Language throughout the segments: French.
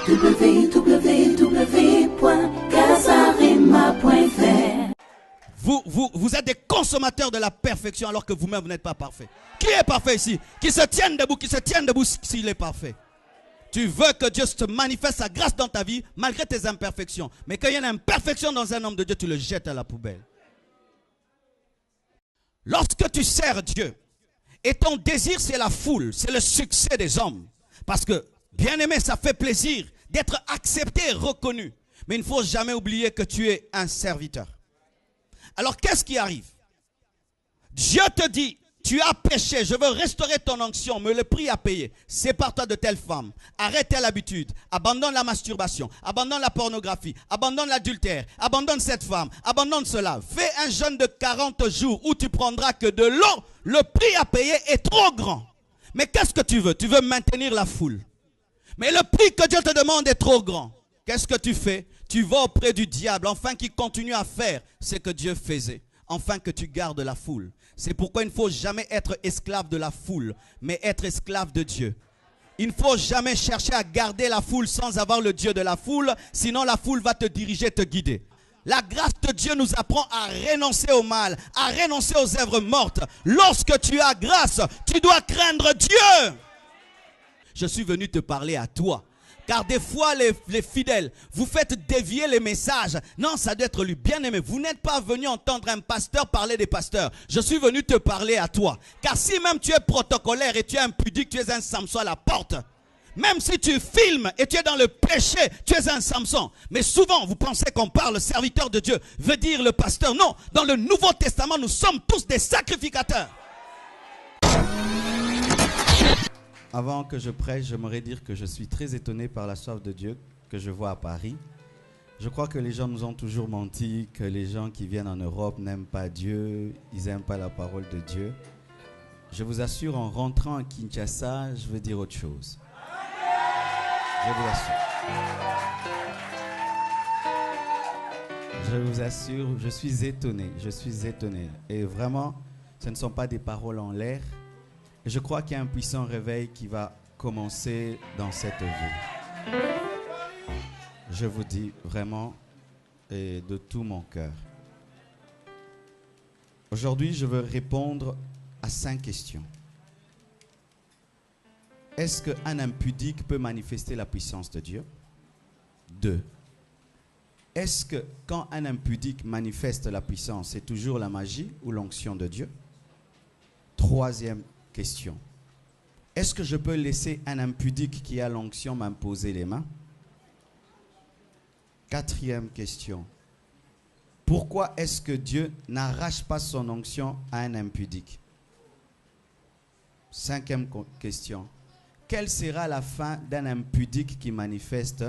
www.casarema.fr. Vous êtes des consommateurs de la perfection alors que vous-même vous n'êtes pas parfait. Qui est parfait ici? Qui se tienne debout s'il est parfait. Tu veux que Dieu te manifeste sa grâce dans ta vie malgré tes imperfections. Mais quand il y a une imperfection dans un homme de Dieu, tu le jettes à la poubelle. Lorsque tu sers Dieu et ton désir c'est la foule, c'est le succès des hommes. Parce que, bien aimé, ça fait plaisir d'être accepté et reconnu. Mais il ne faut jamais oublier que tu es un serviteur. Alors qu'est-ce qui arrive? Dieu te dit, tu as péché, je veux restaurer ton onction, mais le prix à payer. Sépare-toi de telle femme, arrête telle habitude, abandonne la masturbation, abandonne la pornographie, abandonne l'adultère, abandonne cette femme, abandonne cela. Fais un jeûne de 40 jours où tu prendras que de l'eau. Le prix à payer est trop grand. Mais qu'est-ce que tu veux? Tu veux maintenir la foule. Mais le prix que Dieu te demande est trop grand. Qu'est-ce que tu fais? Tu vas auprès du diable, afin qu'il continue à faire ce que Dieu faisait, afin que tu gardes la foule. C'est pourquoi il ne faut jamais être esclave de la foule, mais être esclave de Dieu. Il ne faut jamais chercher à garder la foule sans avoir le Dieu de la foule, sinon la foule va te diriger, te guider. La grâce de Dieu nous apprend à renoncer au mal, à renoncer aux œuvres mortes. Lorsque tu as grâce, tu dois craindre Dieu. Je suis venu te parler à toi. Car des fois, les fidèles, vous faites dévier les messages. Non, ça doit être lui. Bien aimé, vous n'êtes pas venu entendre un pasteur parler des pasteurs. Je suis venu te parler à toi. Car si même tu es protocolaire et tu es impudique, tu es un Samson à la porte. Même si tu filmes et tu es dans le péché, tu es un Samson. Mais souvent, vous pensez qu'on parle serviteur de Dieu, veut dire le pasteur. Non, dans le Nouveau Testament, nous sommes tous des sacrificateurs. Avant que je prêche, j'aimerais dire que je suis très étonné par la soif de Dieu que je vois à Paris. Je crois que les gens nous ont toujours menti, que les gens qui viennent en Europe n'aiment pas Dieu, ils n'aiment pas la parole de Dieu. Je vous assure, en rentrant à Kinshasa, je veux dire autre chose. Je vous assure. Je vous assure, je suis étonné. Et vraiment, ce ne sont pas des paroles en l'air. Je crois qu'il y a un puissant réveil qui va commencer dans cette ville. Je vous dis vraiment et de tout mon cœur. Aujourd'hui, je veux répondre à 5 questions. Est-ce qu'un impudique peut manifester la puissance de Dieu? 2. Est-ce que quand un impudique manifeste la puissance, c'est toujours la magie ou l'onction de Dieu? 3e question. Est-ce que je peux laisser un impudique qui a l'onction m'imposer les mains? 4e question. Pourquoi est-ce que Dieu n'arrache pas son onction à un impudique? 5e question. Quelle sera la fin d'un impudique qui manifeste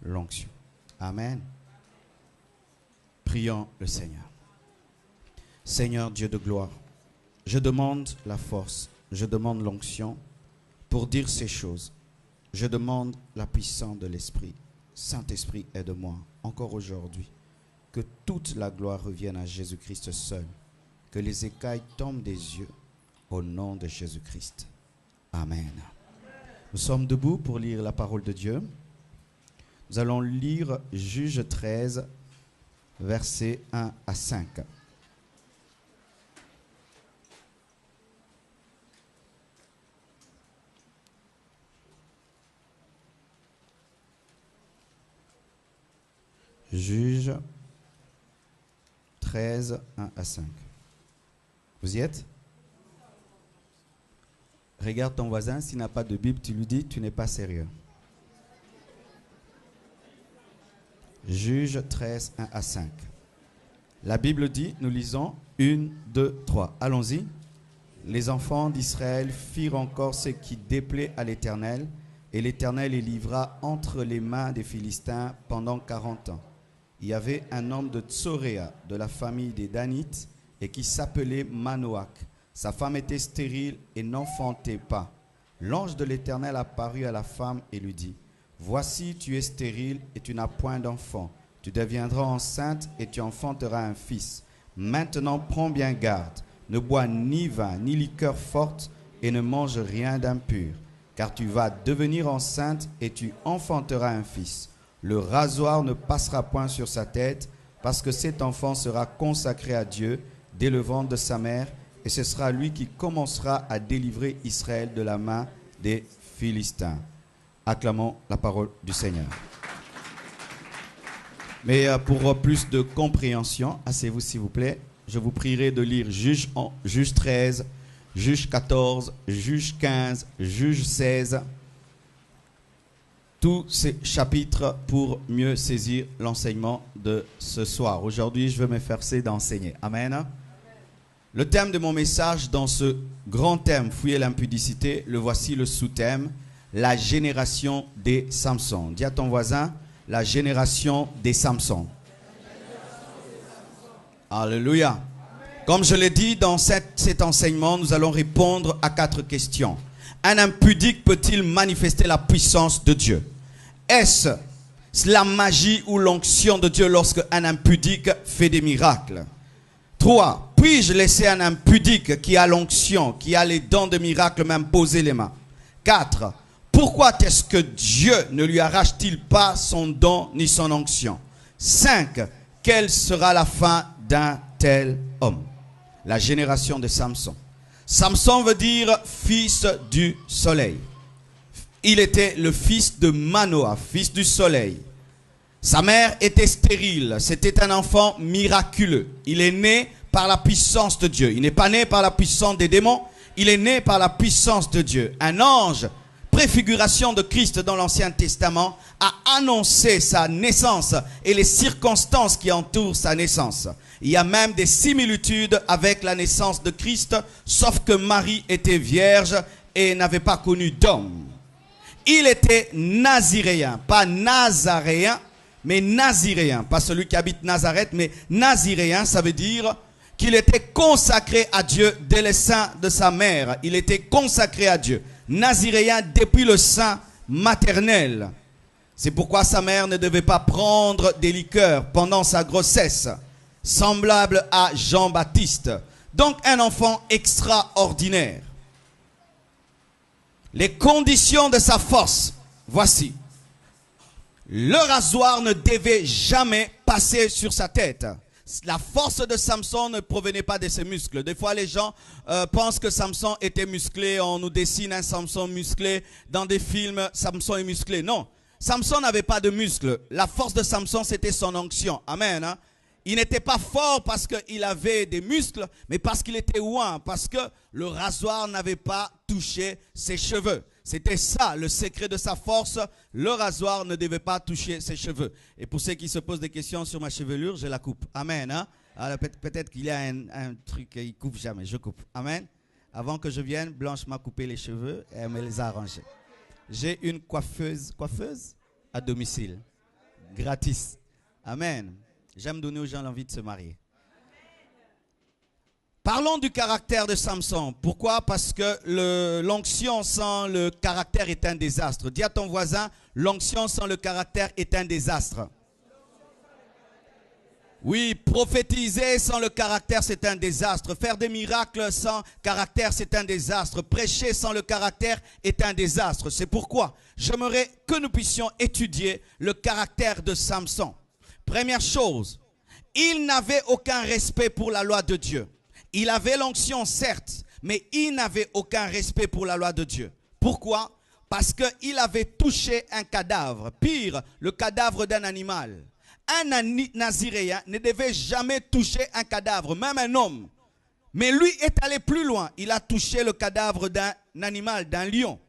l'onction? Amen. Prions le Seigneur. Seigneur Dieu de gloire, je demande la force, je demande l'onction pour dire ces choses. Je demande la puissance de l'Esprit. Saint-Esprit, aide-moi encore aujourd'hui. Que toute la gloire revienne à Jésus-Christ seul. Que les écailles tombent des yeux au nom de Jésus-Christ. Amen. Nous sommes debout pour lire la parole de Dieu. Nous allons lire Juge 13, versets 1 à 5. Juge 13, 1 à 5. Vous y êtes? Regarde ton voisin, s'il n'a pas de Bible, tu lui dis, tu n'es pas sérieux. Juge 13, 1 à 5. La Bible dit, nous lisons 1, 2, 3. Allons-y. Les enfants d'Israël firent encore ce qui déplaît à l'Éternel, et l'Éternel les livra entre les mains des Philistins pendant 40 ans. Il y avait un homme de Tsoréa, de la famille des Danites, et qui s'appelait Manoach. Sa femme était stérile et n'enfantait pas. L'ange de l'Éternel apparut à la femme et lui dit, « Voici, tu es stérile et tu n'as point d'enfant. Tu deviendras enceinte et tu enfanteras un fils. Maintenant, prends bien garde. Ne bois ni vin, ni liqueur forte et ne mange rien d'impur. car tu vas devenir enceinte et tu enfanteras un fils. Le rasoir ne passera point sur sa tête, parce que cet enfant sera consacré à Dieu dès le ventre de sa mère, et ce sera lui qui commencera à délivrer Israël de la main des Philistins. Acclamons la parole du Seigneur. Mais pour plus de compréhension, asseyez-vous s'il vous plaît, je vous prierai de lire Juge 13, Juge 14, Juge 15, Juge 16, tous ces chapitres pour mieux saisir l'enseignement de ce soir. Aujourd'hui, je vais m'efforcer d'enseigner. Amen. Le thème de mon message dans ce grand thème, fouiller l'impudicité, le voici le sous-thème, la génération des Samson. Dis à ton voisin, la génération des Samson. Alléluia. Comme je l'ai dit, dans cet enseignement, nous allons répondre à 4 questions. Un impudique peut-il manifester la puissance de Dieu? Est-ce la magie ou l'onction de Dieu lorsque un impudique fait des miracles? 3. Puis-je laisser un impudique qui a l'onction, qui a les dons de miracle, m'imposer les mains? 4. Pourquoi est-ce que Dieu ne lui arrache-t-il pas son don ni son onction? 5. Quelle sera la fin d'un tel homme? La génération de Samson. Samson veut dire fils du soleil. Il était le fils de Manoah, fils du soleil. Sa mère était stérile. C'était un enfant miraculeux. Il est né par la puissance de Dieu. Il n'est pas né par la puissance des démons. Il est né par la puissance de Dieu. Un ange, préfiguration de Christ dans l'Ancien Testament, a annoncé sa naissance et les circonstances qui entourent sa naissance. Il y a même des similitudes avec la naissance de Christ, sauf que Marie était vierge et n'avait pas connu d'homme. Il était naziréen, pas nazaréen, mais naziréen. Pas celui qui habite Nazareth, mais naziréen, ça veut dire qu'il était consacré à Dieu dès le sein de sa mère. Il était consacré à Dieu. Naziréen depuis le sein maternel. C'est pourquoi sa mère ne devait pas prendre des liqueurs pendant sa grossesse, semblable à Jean-Baptiste. Donc un enfant extraordinaire. Les conditions de sa force, voici. Le rasoir ne devait jamais passer sur sa tête. La force de Samson ne provenait pas de ses muscles. Des fois, les gens pensent que Samson était musclé. On nous dessine un Samson musclé. Dans des films, Samson est musclé. Non, Samson n'avait pas de muscles. La force de Samson, c'était son onction. Amen. Hein? Il n'était pas fort parce qu'il avait des muscles, mais parce qu'il était oint, parce que le rasoir n'avait pas touché ses cheveux. C'était ça, le secret de sa force. Le rasoir ne devait pas toucher ses cheveux. Et pour ceux qui se posent des questions sur ma chevelure, je la coupe. Amen. Hein? Peut-être qu'il y a un truc qu'il ne coupe jamais. Je coupe. Amen. Avant que je vienne, Blanche m'a coupé les cheveux et elle me les a arrangés. J'ai une coiffeuse à domicile. Gratis. Amen. J'aime donner aux gens l'envie de se marier. Parlons du caractère de Samson. Pourquoi? Parce que l'onction sans le caractère est un désastre. Dis à ton voisin, l'onction sans le caractère est un désastre. Oui, prophétiser sans le caractère, c'est un désastre. Faire des miracles sans caractère, c'est un désastre. Prêcher sans le caractère est un désastre. C'est pourquoi j'aimerais que nous puissions étudier le caractère de Samson. Première chose, il n'avait aucun respect pour la loi de Dieu. Il avait l'onction, certes, mais il n'avait aucun respect pour la loi de Dieu. Pourquoi? Parce qu'il avait touché un cadavre. Pire, le cadavre d'un animal. Un naziréen ne devait jamais toucher un cadavre, même un homme. Mais lui est allé plus loin. Il a touché le cadavre d'un animal, d'un lion.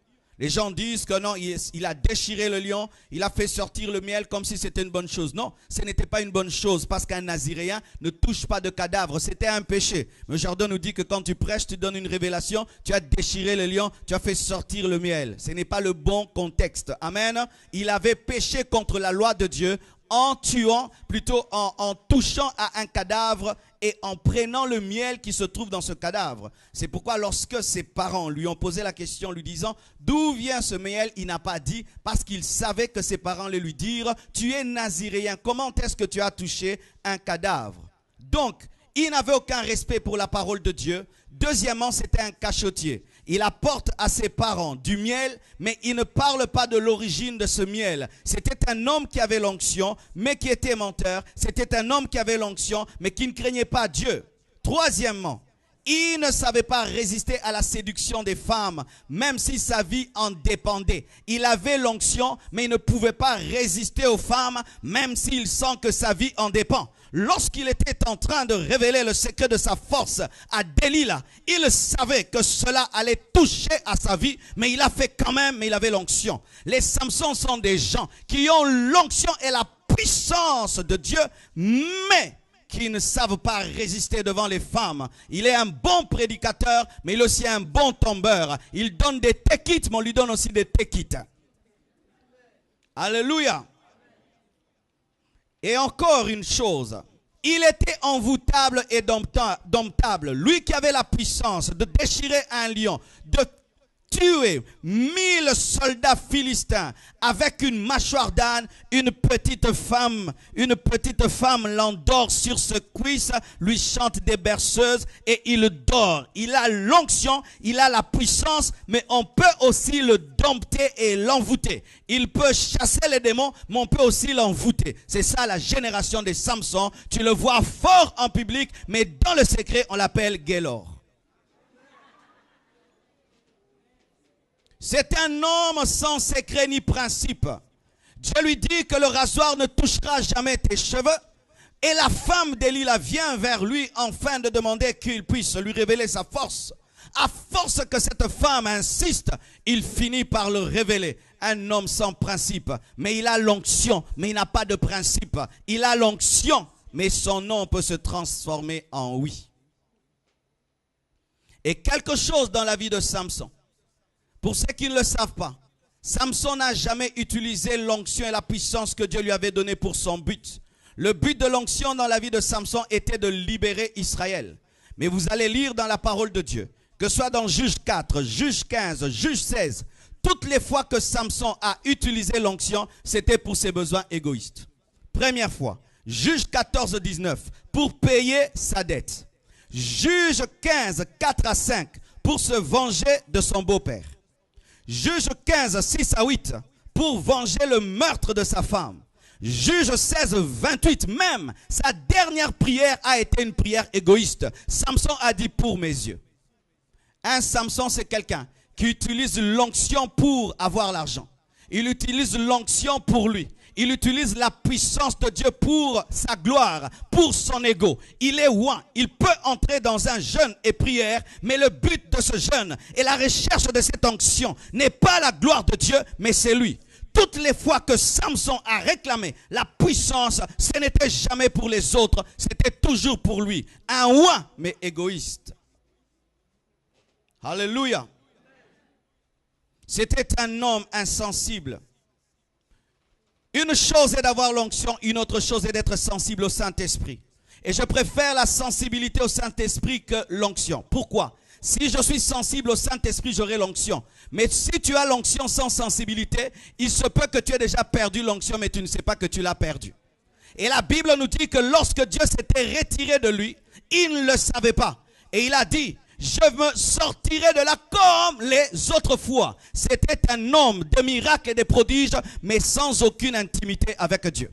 Les gens disent que non, il a déchiré le lion, il a fait sortir le miel comme si c'était une bonne chose. Non, ce n'était pas une bonne chose parce qu'un naziréen ne touche pas de cadavre. C'était un péché. Mais Jordan nous dit que quand tu prêches, tu donnes une révélation, tu as déchiré le lion, tu as fait sortir le miel. Ce n'est pas le bon contexte. Amen. Il avait péché contre la loi de Dieu en tuant, plutôt en touchant à un cadavre et en prenant le miel qui se trouve dans ce cadavre. C'est pourquoi lorsque ses parents lui ont posé la question lui disant « D'où vient ce miel ?» Il n'a pas dit parce qu'il savait que ses parents allaient lui dire « Tu es naziréen, comment est-ce que tu as touché un cadavre ?» Donc, il n'avait aucun respect pour la parole de Dieu. Deuxièmement, c'était un cachotier. Il apporte à ses parents du miel, mais il ne parle pas de l'origine de ce miel. C'était un homme qui avait l'onction, mais qui était menteur. C'était un homme qui avait l'onction, mais qui ne craignait pas Dieu. Troisièmement, il ne savait pas résister à la séduction des femmes, même si sa vie en dépendait. Il avait l'onction, mais il ne pouvait pas résister aux femmes, même s'il sent que sa vie en dépend. Lorsqu'il était en train de révéler le secret de sa force à Delilah, il savait que cela allait toucher à sa vie, mais il a fait quand même, mais il avait l'onction. Les Samsons sont des gens qui ont l'onction et la puissance de Dieu, mais qui ne savent pas résister devant les femmes. Il est un bon prédicateur, mais il est aussi un bon tombeur. Il donne des tekites, mais on lui donne aussi des tekites. Alléluia. Et encore une chose, il était envoûtable et domptable. Lui qui avait la puissance de déchirer un lion, de tuer 1000 soldats philistins avec une mâchoire d'âne, une petite femme l'endort sur ce cuisse, lui chante des berceuses et il dort. Il a l'onction, il a la puissance, mais on peut aussi le dompter et l'envoûter. Il peut chasser les démons, mais on peut aussi l'envoûter. C'est ça la génération des Samson. Tu le vois fort en public, mais dans le secret, on l'appelle Gélor. C'est un homme sans secret ni principe. Dieu lui dit que le rasoir ne touchera jamais tes cheveux. Et la femme d'Élila vient vers lui afin de demander qu'il puisse lui révéler sa force. À force que cette femme insiste, il finit par le révéler. Un homme sans principe, mais il a l'onction, mais il n'a pas de principe. Il a l'onction, mais son nom peut se transformer en oui. Et quelque chose dans la vie de Samson. Pour ceux qui ne le savent pas, Samson n'a jamais utilisé l'onction et la puissance que Dieu lui avait donnée pour son but. Le but de l'onction dans la vie de Samson était de libérer Israël. Mais vous allez lire dans la parole de Dieu, que ce soit dans Juge 4, Juge 15, Juge 16, toutes les fois que Samson a utilisé l'onction, c'était pour ses besoins égoïstes. Première fois, Juge 14, 19, pour payer sa dette. Juge 15, 4 à 5, pour se venger de son beau-père. Juge 15, 6 à 8, pour venger le meurtre de sa femme. Juge 16, 28, même sa dernière prière a été une prière égoïste. Samson a dit pour mes yeux. Un Samson, c'est quelqu'un qui utilise l'onction pour avoir l'argent. Il utilise l'onction pour lui. Il utilise la puissance de Dieu pour sa gloire, pour son ego. Il est oint. Il peut entrer dans un jeûne et prière, mais le but de ce jeûne et la recherche de cette onction n'est pas la gloire de Dieu, mais c'est lui. Toutes les fois que Samson a réclamé la puissance, ce n'était jamais pour les autres, c'était toujours pour lui. Un oint, mais égoïste. Alléluia. C'était un homme insensible. Une chose est d'avoir l'onction, une autre chose est d'être sensible au Saint-Esprit. Et je préfère la sensibilité au Saint-Esprit que l'onction. Pourquoi? Si je suis sensible au Saint-Esprit, j'aurai l'onction. Mais si tu as l'onction sans sensibilité, il se peut que tu aies déjà perdu l'onction, mais tu ne sais pas que tu l'as perdu. Et la Bible nous dit que lorsque Dieu s'était retiré de lui, il ne le savait pas. Et il a dit, je me sortirai de là comme les autres fois. C'était un homme de miracles et de prodiges, mais sans aucune intimité avec Dieu.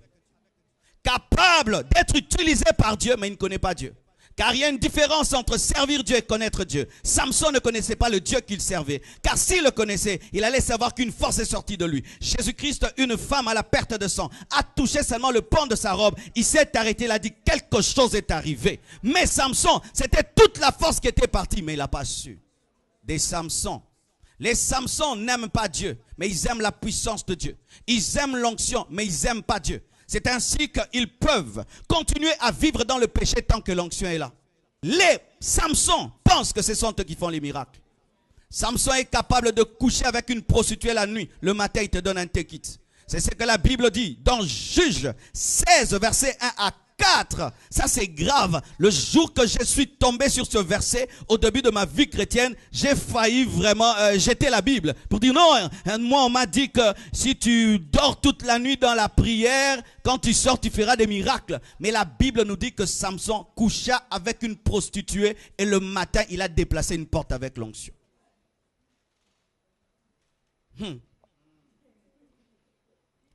Capable d'être utilisé par Dieu, mais il ne connaît pas Dieu. Car il y a une différence entre servir Dieu et connaître Dieu. Samson ne connaissait pas le Dieu qu'il servait. Car s'il le connaissait, il allait savoir qu'une force est sortie de lui. Jésus-Christ, une femme à la perte de sang, a touché seulement le pan de sa robe. Il s'est arrêté, il a dit quelque chose est arrivé. Mais Samson, c'était toute la force qui était partie, mais il n'a pas su. Des Samsons. Les Samsons n'aiment pas Dieu, mais ils aiment la puissance de Dieu. Ils aiment l'onction, mais ils n'aiment pas Dieu. C'est ainsi qu'ils peuvent continuer à vivre dans le péché tant que l'onction est là. Les Samsons pensent que ce sont eux qui font les miracles. Samson est capable de coucher avec une prostituée la nuit. Le matin, il te donne un tekit. C'est ce que la Bible dit dans Juge 16, versets 1 à 4. Ça, c'est grave. Le jour que je suis tombé sur ce verset, au début de ma vie chrétienne, j'ai failli vraiment jeter la Bible. Pour dire non, moi on m'a dit que si tu dors toute la nuit dans la prière, quand tu sors, tu feras des miracles. Mais la Bible nous dit que Samson coucha avec une prostituée et le matin, il a déplacé une porte avec l'onction.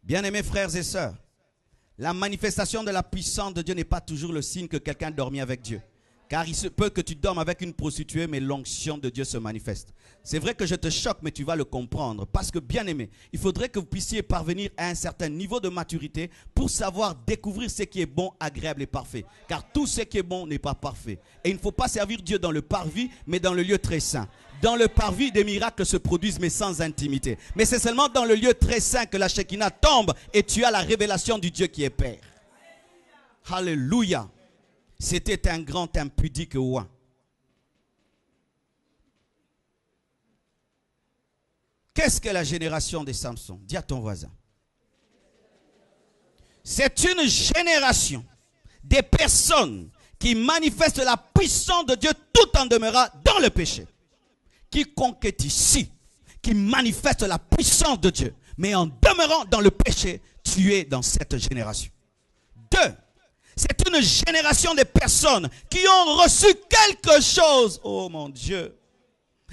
Bien-aimés frères et sœurs, la manifestation de la puissance de Dieu n'est pas toujours le signe que quelqu'un dormit avec Dieu. Car il se peut que tu dormes avec une prostituée, mais l'onction de Dieu se manifeste. C'est vrai que je te choque, mais tu vas le comprendre. Parce que, bien aimé, il faudrait que vous puissiez parvenir à un certain niveau de maturité pour savoir découvrir ce qui est bon, agréable et parfait. Car tout ce qui est bon n'est pas parfait. Et il ne faut pas servir Dieu dans le parvis, mais dans le lieu très saint. Dans le parvis, des miracles se produisent, mais sans intimité. Mais c'est seulement dans le lieu très saint que la Shekinah tombe et tu as la révélation du Dieu qui est Père. Alléluia. C'était un grand impudique roi. Qu'est-ce que la génération des Samson? Dis à ton voisin. C'est une génération des personnes qui manifestent la puissance de Dieu tout en demeurant dans le péché. Quiconque est ici, qui manifeste la puissance de Dieu, mais en demeurant dans le péché, tu es dans cette génération. 2. C'est une génération de personnes qui ont reçu quelque chose. Oh mon Dieu.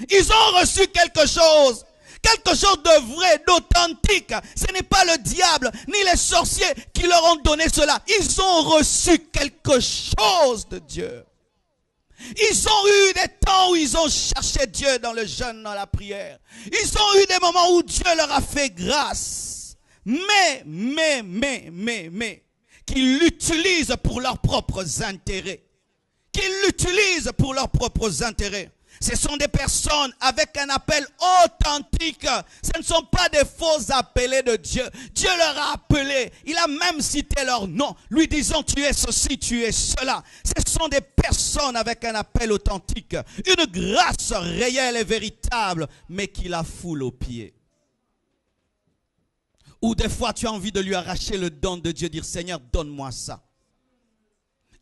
Ils ont reçu quelque chose de vrai, d'authentique. Ce n'est pas le diable ni les sorciers qui leur ont donné cela. Ils ont reçu quelque chose de Dieu. Ils ont eu des temps où ils ont cherché Dieu dans le jeûne, dans la prière. Ils ont eu des moments où Dieu leur a fait grâce. Mais, qu'ils l'utilisent pour leurs propres intérêts. Ce sont des personnes avec un appel authentique. Ce ne sont pas des faux appelés de Dieu. Dieu leur a appelé. Il a même cité leur nom, lui disant tu es ceci, tu es cela. Ce sont des personnes avec un appel authentique. Une grâce réelle et véritable, mais qui la foule aux pieds. Ou des fois tu as envie de lui arracher le don de Dieu, dire Seigneur donne-moi ça.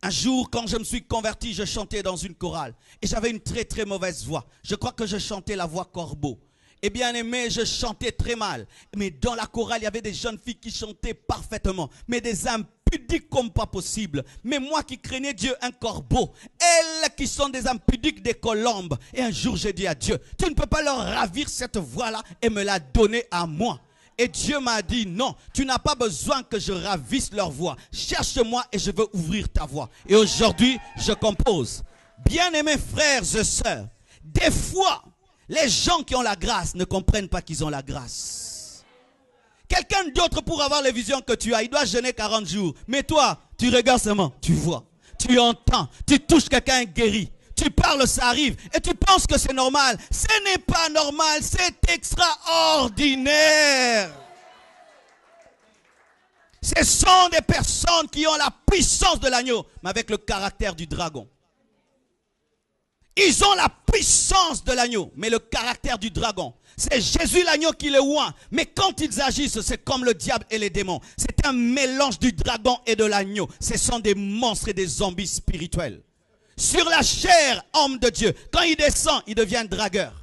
Un jour quand je me suis converti, je chantais dans une chorale et j'avais une très très mauvaise voix. Je crois que je chantais la voix corbeau. Et bien aimé, je chantais très mal. Mais dans la chorale, il y avait des jeunes filles qui chantaient parfaitement, mais des impudiques comme pas possible. Mais moi qui craignais Dieu, un corbeau. Elles qui sont des impudiques, des colombes. Et un jour j'ai dit à Dieu, tu ne peux pas leur ravir cette voix-là et me la donner à moi. Et Dieu m'a dit, non, tu n'as pas besoin que je ravisse leur voix. Cherche-moi et je veux ouvrir ta voix. Et aujourd'hui, je compose. Bien-aimés frères et sœurs, des fois, les gens qui ont la grâce ne comprennent pas qu'ils ont la grâce. Quelqu'un d'autre pour avoir les visions que tu as, il doit jeûner 40 jours. Mais toi, tu regardes seulement, tu vois, tu entends, tu touches quelqu'un guéri. Tu parles, ça arrive. Et tu penses que c'est normal. Ce n'est pas normal. C'est extraordinaire. Ce sont des personnes qui ont la puissance de l'agneau, mais avec le caractère du dragon. Ils ont la puissance de l'agneau, mais le caractère du dragon. C'est Jésus l'agneau qui les oint. Mais quand ils agissent, c'est comme le diable et les démons. C'est un mélange du dragon et de l'agneau. Ce sont des monstres et des zombies spirituels. Sur la chair, homme de Dieu, quand il descend, il devient dragueur.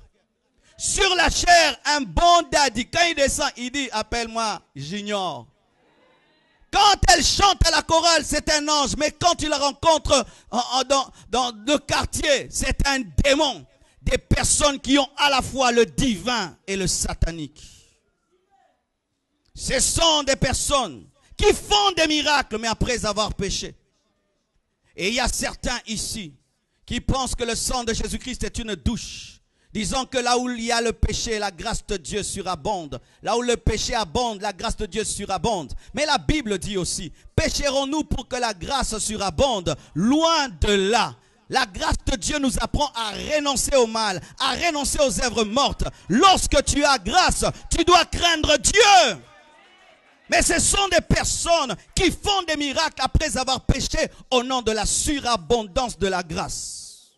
Sur la chair, un bon daddy, quand il descend, il dit, appelle-moi Junior. Quand elle chante à la chorale, c'est un ange. Mais quand tu la rencontres dans le quartier, c'est un démon. Des personnes qui ont à la fois le divin et le satanique. Ce sont des personnes qui font des miracles, mais après avoir péché. Et il y a certains ici qui pensent que le sang de Jésus-Christ est une douche. Disons que là où il y a le péché, la grâce de Dieu surabonde. Là où le péché abonde, la grâce de Dieu surabonde. Mais la Bible dit aussi, pécherons-nous pour que la grâce surabonde? Loin de là. La grâce de Dieu nous apprend à renoncer au mal, à renoncer aux œuvres mortes. Lorsque tu as grâce, tu dois craindre Dieu. Mais ce sont des personnes qui font des miracles après avoir péché au nom de la surabondance de la grâce.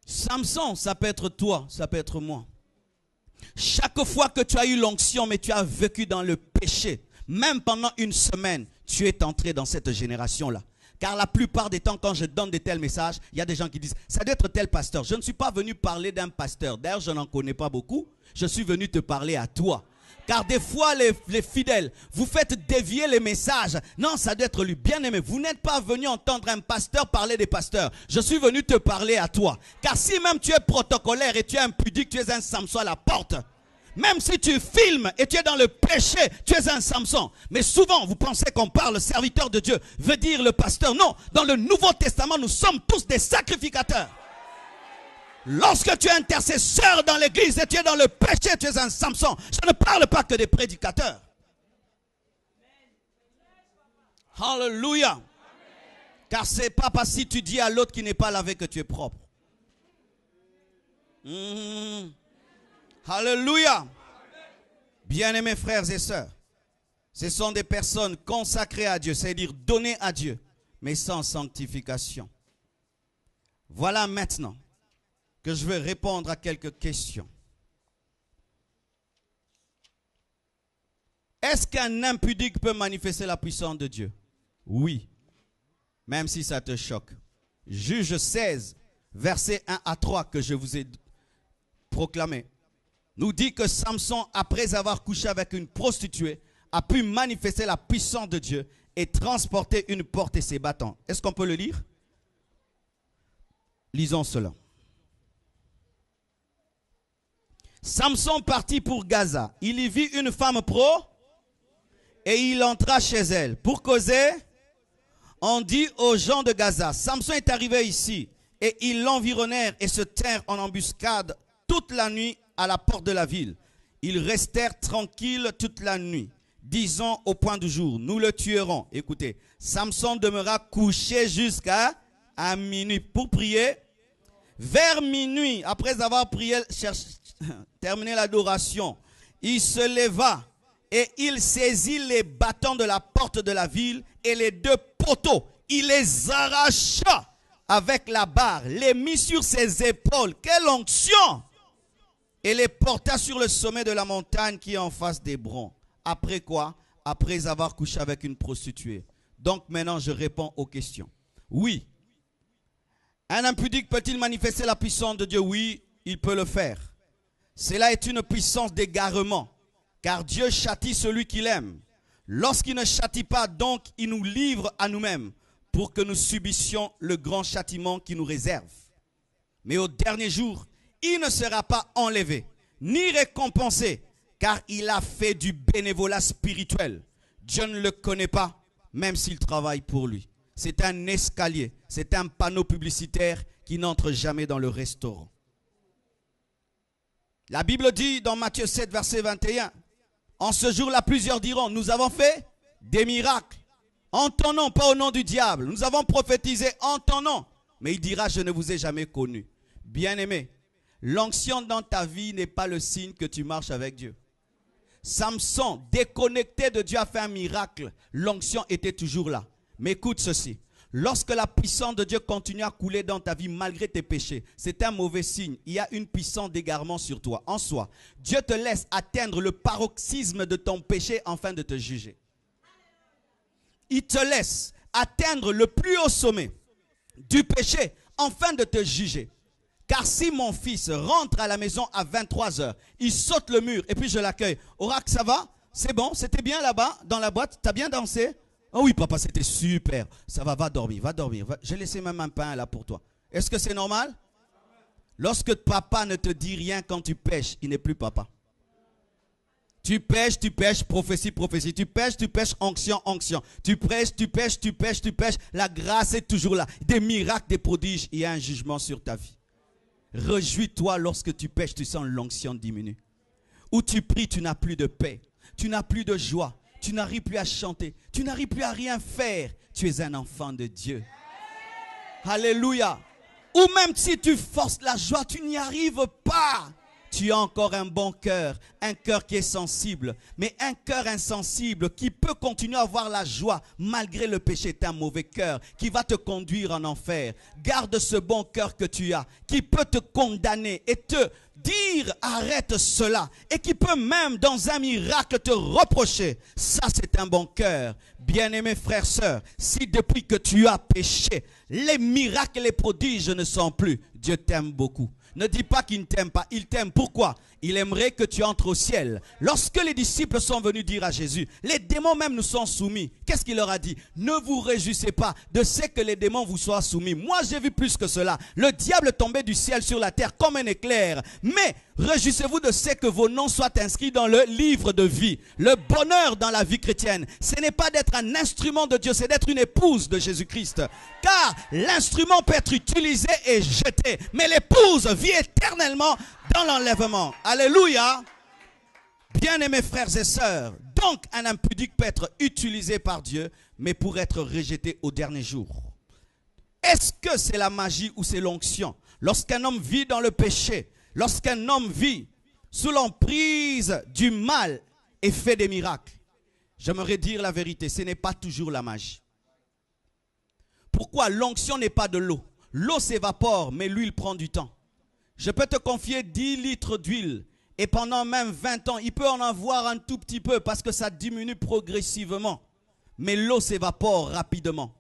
Samson, ça peut être toi, ça peut être moi. Chaque fois que tu as eu l'onction, mais tu as vécu dans le péché, même pendant une semaine, tu es entré dans cette génération-là. Car la plupart des temps, quand je donne de tels messages, il y a des gens qui disent, ça doit être tel pasteur. Je ne suis pas venu parler d'un pasteur. D'ailleurs, je n'en connais pas beaucoup. Je suis venu te parler à toi. Car des fois, les fidèles, vous faites dévier les messages. Non, ça doit être lui. Bien aimé, vous n'êtes pas venu entendre un pasteur parler des pasteurs. Je suis venu te parler à toi. Car si même tu es protocolaire et tu es impudique, tu es un Samson à la porte. Même si tu filmes et tu es dans le péché, tu es un Samson. Mais souvent, vous pensez qu'on parle serviteur de Dieu, veut dire le pasteur. Non, dans le Nouveau Testament, nous sommes tous des sacrificateurs. Lorsque tu es intercesseur dans l'église et tu es dans le péché, tu es un Samson. Je ne parle pas que des prédicateurs. Alléluia. Car ce n'est pas parce que tu dis à l'autre qui n'est pas lavé que tu es propre. Alléluia. Bien-aimés frères et sœurs, ce sont des personnes consacrées à Dieu, c'est-à-dire données à Dieu, mais sans sanctification. Voilà maintenant que je vais répondre à quelques questions. Est-ce qu'un impudique peut manifester la puissance de Dieu? Oui, même si ça te choque. Juge 16, versets 1 à 3 que je vous ai proclamé, nous dit que Samson, après avoir couché avec une prostituée, a pu manifester la puissance de Dieu et transporter une porte et ses bâtons. Est-ce qu'on peut le lire? Lisons cela. Samson partit pour Gaza. Il y vit une femme et il entra chez elle. Pour causer, on dit aux gens de Gaza, Samson est arrivé ici. Et ils l'environnèrent et se tinrent en embuscade toute la nuit à la porte de la ville. Ils restèrent tranquilles toute la nuit, disant au point du jour, nous le tuerons. Écoutez, Samson demeura couché jusqu'à minuit pour prier. Vers minuit, après avoir prié, terminé l'adoration, il se leva et il saisit les bâtons de la porte de la ville et les deux poteaux. Il les arracha avec la barre, les mit sur ses épaules. Quelle onction! Et les porta sur le sommet de la montagne qui est en face d'Hébron. Après quoi? Après avoir couché avec une prostituée. Donc maintenant je réponds aux questions. Oui. Un impudique peut-il manifester la puissance de Dieu? Oui, il peut le faire. Cela est une puissance d'égarement, car Dieu châtie celui qu'il aime. Lorsqu'il ne châtie pas, donc il nous livre à nous-mêmes pour que nous subissions le grand châtiment qu'il nous réserve. Mais au dernier jour, il ne sera pas enlevé, ni récompensé, car il a fait du bénévolat spirituel. Dieu ne le connaît pas, même s'il travaille pour lui. C'est un escalier, c'est un panneau publicitaire qui n'entre jamais dans le restaurant. La Bible dit dans Matthieu 7, verset 21, en ce jour-là, plusieurs diront, nous avons fait des miracles en ton nom, pas au nom du diable. Nous avons prophétisé en ton nom. Mais il dira, je ne vous ai jamais connu. Bien-aimé, l'onction dans ta vie n'est pas le signe que tu marches avec Dieu. Samson, déconnecté de Dieu, a fait un miracle. L'onction était toujours là. Mais écoute ceci. Lorsque la puissance de Dieu continue à couler dans ta vie malgré tes péchés, c'est un mauvais signe. Il y a une puissance d'égarement sur toi. En soi, Dieu te laisse atteindre le paroxysme de ton péché afin de te juger. Il te laisse atteindre le plus haut sommet du péché afin de te juger. Car si mon fils rentre à la maison à 23 h, il saute le mur et puis je l'accueille. Oracle, ça va? C'est bon? C'était bien là-bas dans la boîte? T'as bien dansé? Oh oui, papa, c'était super. Ça va dormir, va dormir. J'ai laissé même un pain là pour toi. Est-ce que c'est normal? Lorsque papa ne te dit rien quand tu pêches, il n'est plus papa. Tu pêches, prophétie, prophétie. Tu pêches, onction, onction. Tu pêches. La grâce est toujours là. Des miracles, des prodiges. Il y a un jugement sur ta vie. Réjouis-toi lorsque tu pêches, tu sens l'onction diminuer. Ou tu pries, tu n'as plus de paix. Tu n'as plus de joie. Tu n'arrives plus à chanter. Tu n'arrives plus à rien faire. Tu es un enfant de Dieu. Alléluia. Ou même si tu forces la joie, tu n'y arrives pas. Tu as encore un bon cœur, un cœur qui est sensible. Mais un cœur insensible qui peut continuer à avoir la joie malgré le péché est un mauvais cœur qui va te conduire en enfer. Garde ce bon cœur que tu as qui peut te condamner et te dire arrête cela et qui peut même dans un miracle te reprocher. Ça c'est un bon cœur. Bien-aimés frères, sœurs, si depuis que tu as péché, les miracles et les prodiges ne sont plus, Dieu t'aime beaucoup. Ne dis pas qu'il ne t'aime pas. Il t'aime. Pourquoi? Il aimerait que tu entres au ciel. Lorsque les disciples sont venus dire à Jésus, les démons même nous sont soumis. Qu'est-ce qu'il leur a dit? Ne vous réjouissez pas de ce que les démons vous soient soumis. Moi, j'ai vu plus que cela. Le diable tombait du ciel sur la terre comme un éclair. Mais réjouissez-vous de ce que vos noms soient inscrits dans le livre de vie. Le bonheur dans la vie chrétienne, ce n'est pas d'être un instrument de Dieu, c'est d'être une épouse de Jésus-Christ. Car l'instrument peut être utilisé et jeté, mais l'épouse vit éternellement dans l'enlèvement. Alléluia. Bien-aimés frères et sœurs, donc un impudique peut être utilisé par Dieu, mais pour être rejeté au dernier jour. Est-ce que c'est la magie ou c'est l'onction? Lorsqu'un homme vit dans le péché, lorsqu'un homme vit sous l'emprise du mal et fait des miracles, j'aimerais dire la vérité, ce n'est pas toujours la magie. Pourquoi? L'onction n'est pas de l'eau. L'eau s'évapore, mais l'huile prend du temps. Je peux te confier 10 litres d'huile et pendant même 20 ans, il peut en avoir un tout petit peu parce que ça diminue progressivement. Mais l'eau s'évapore rapidement.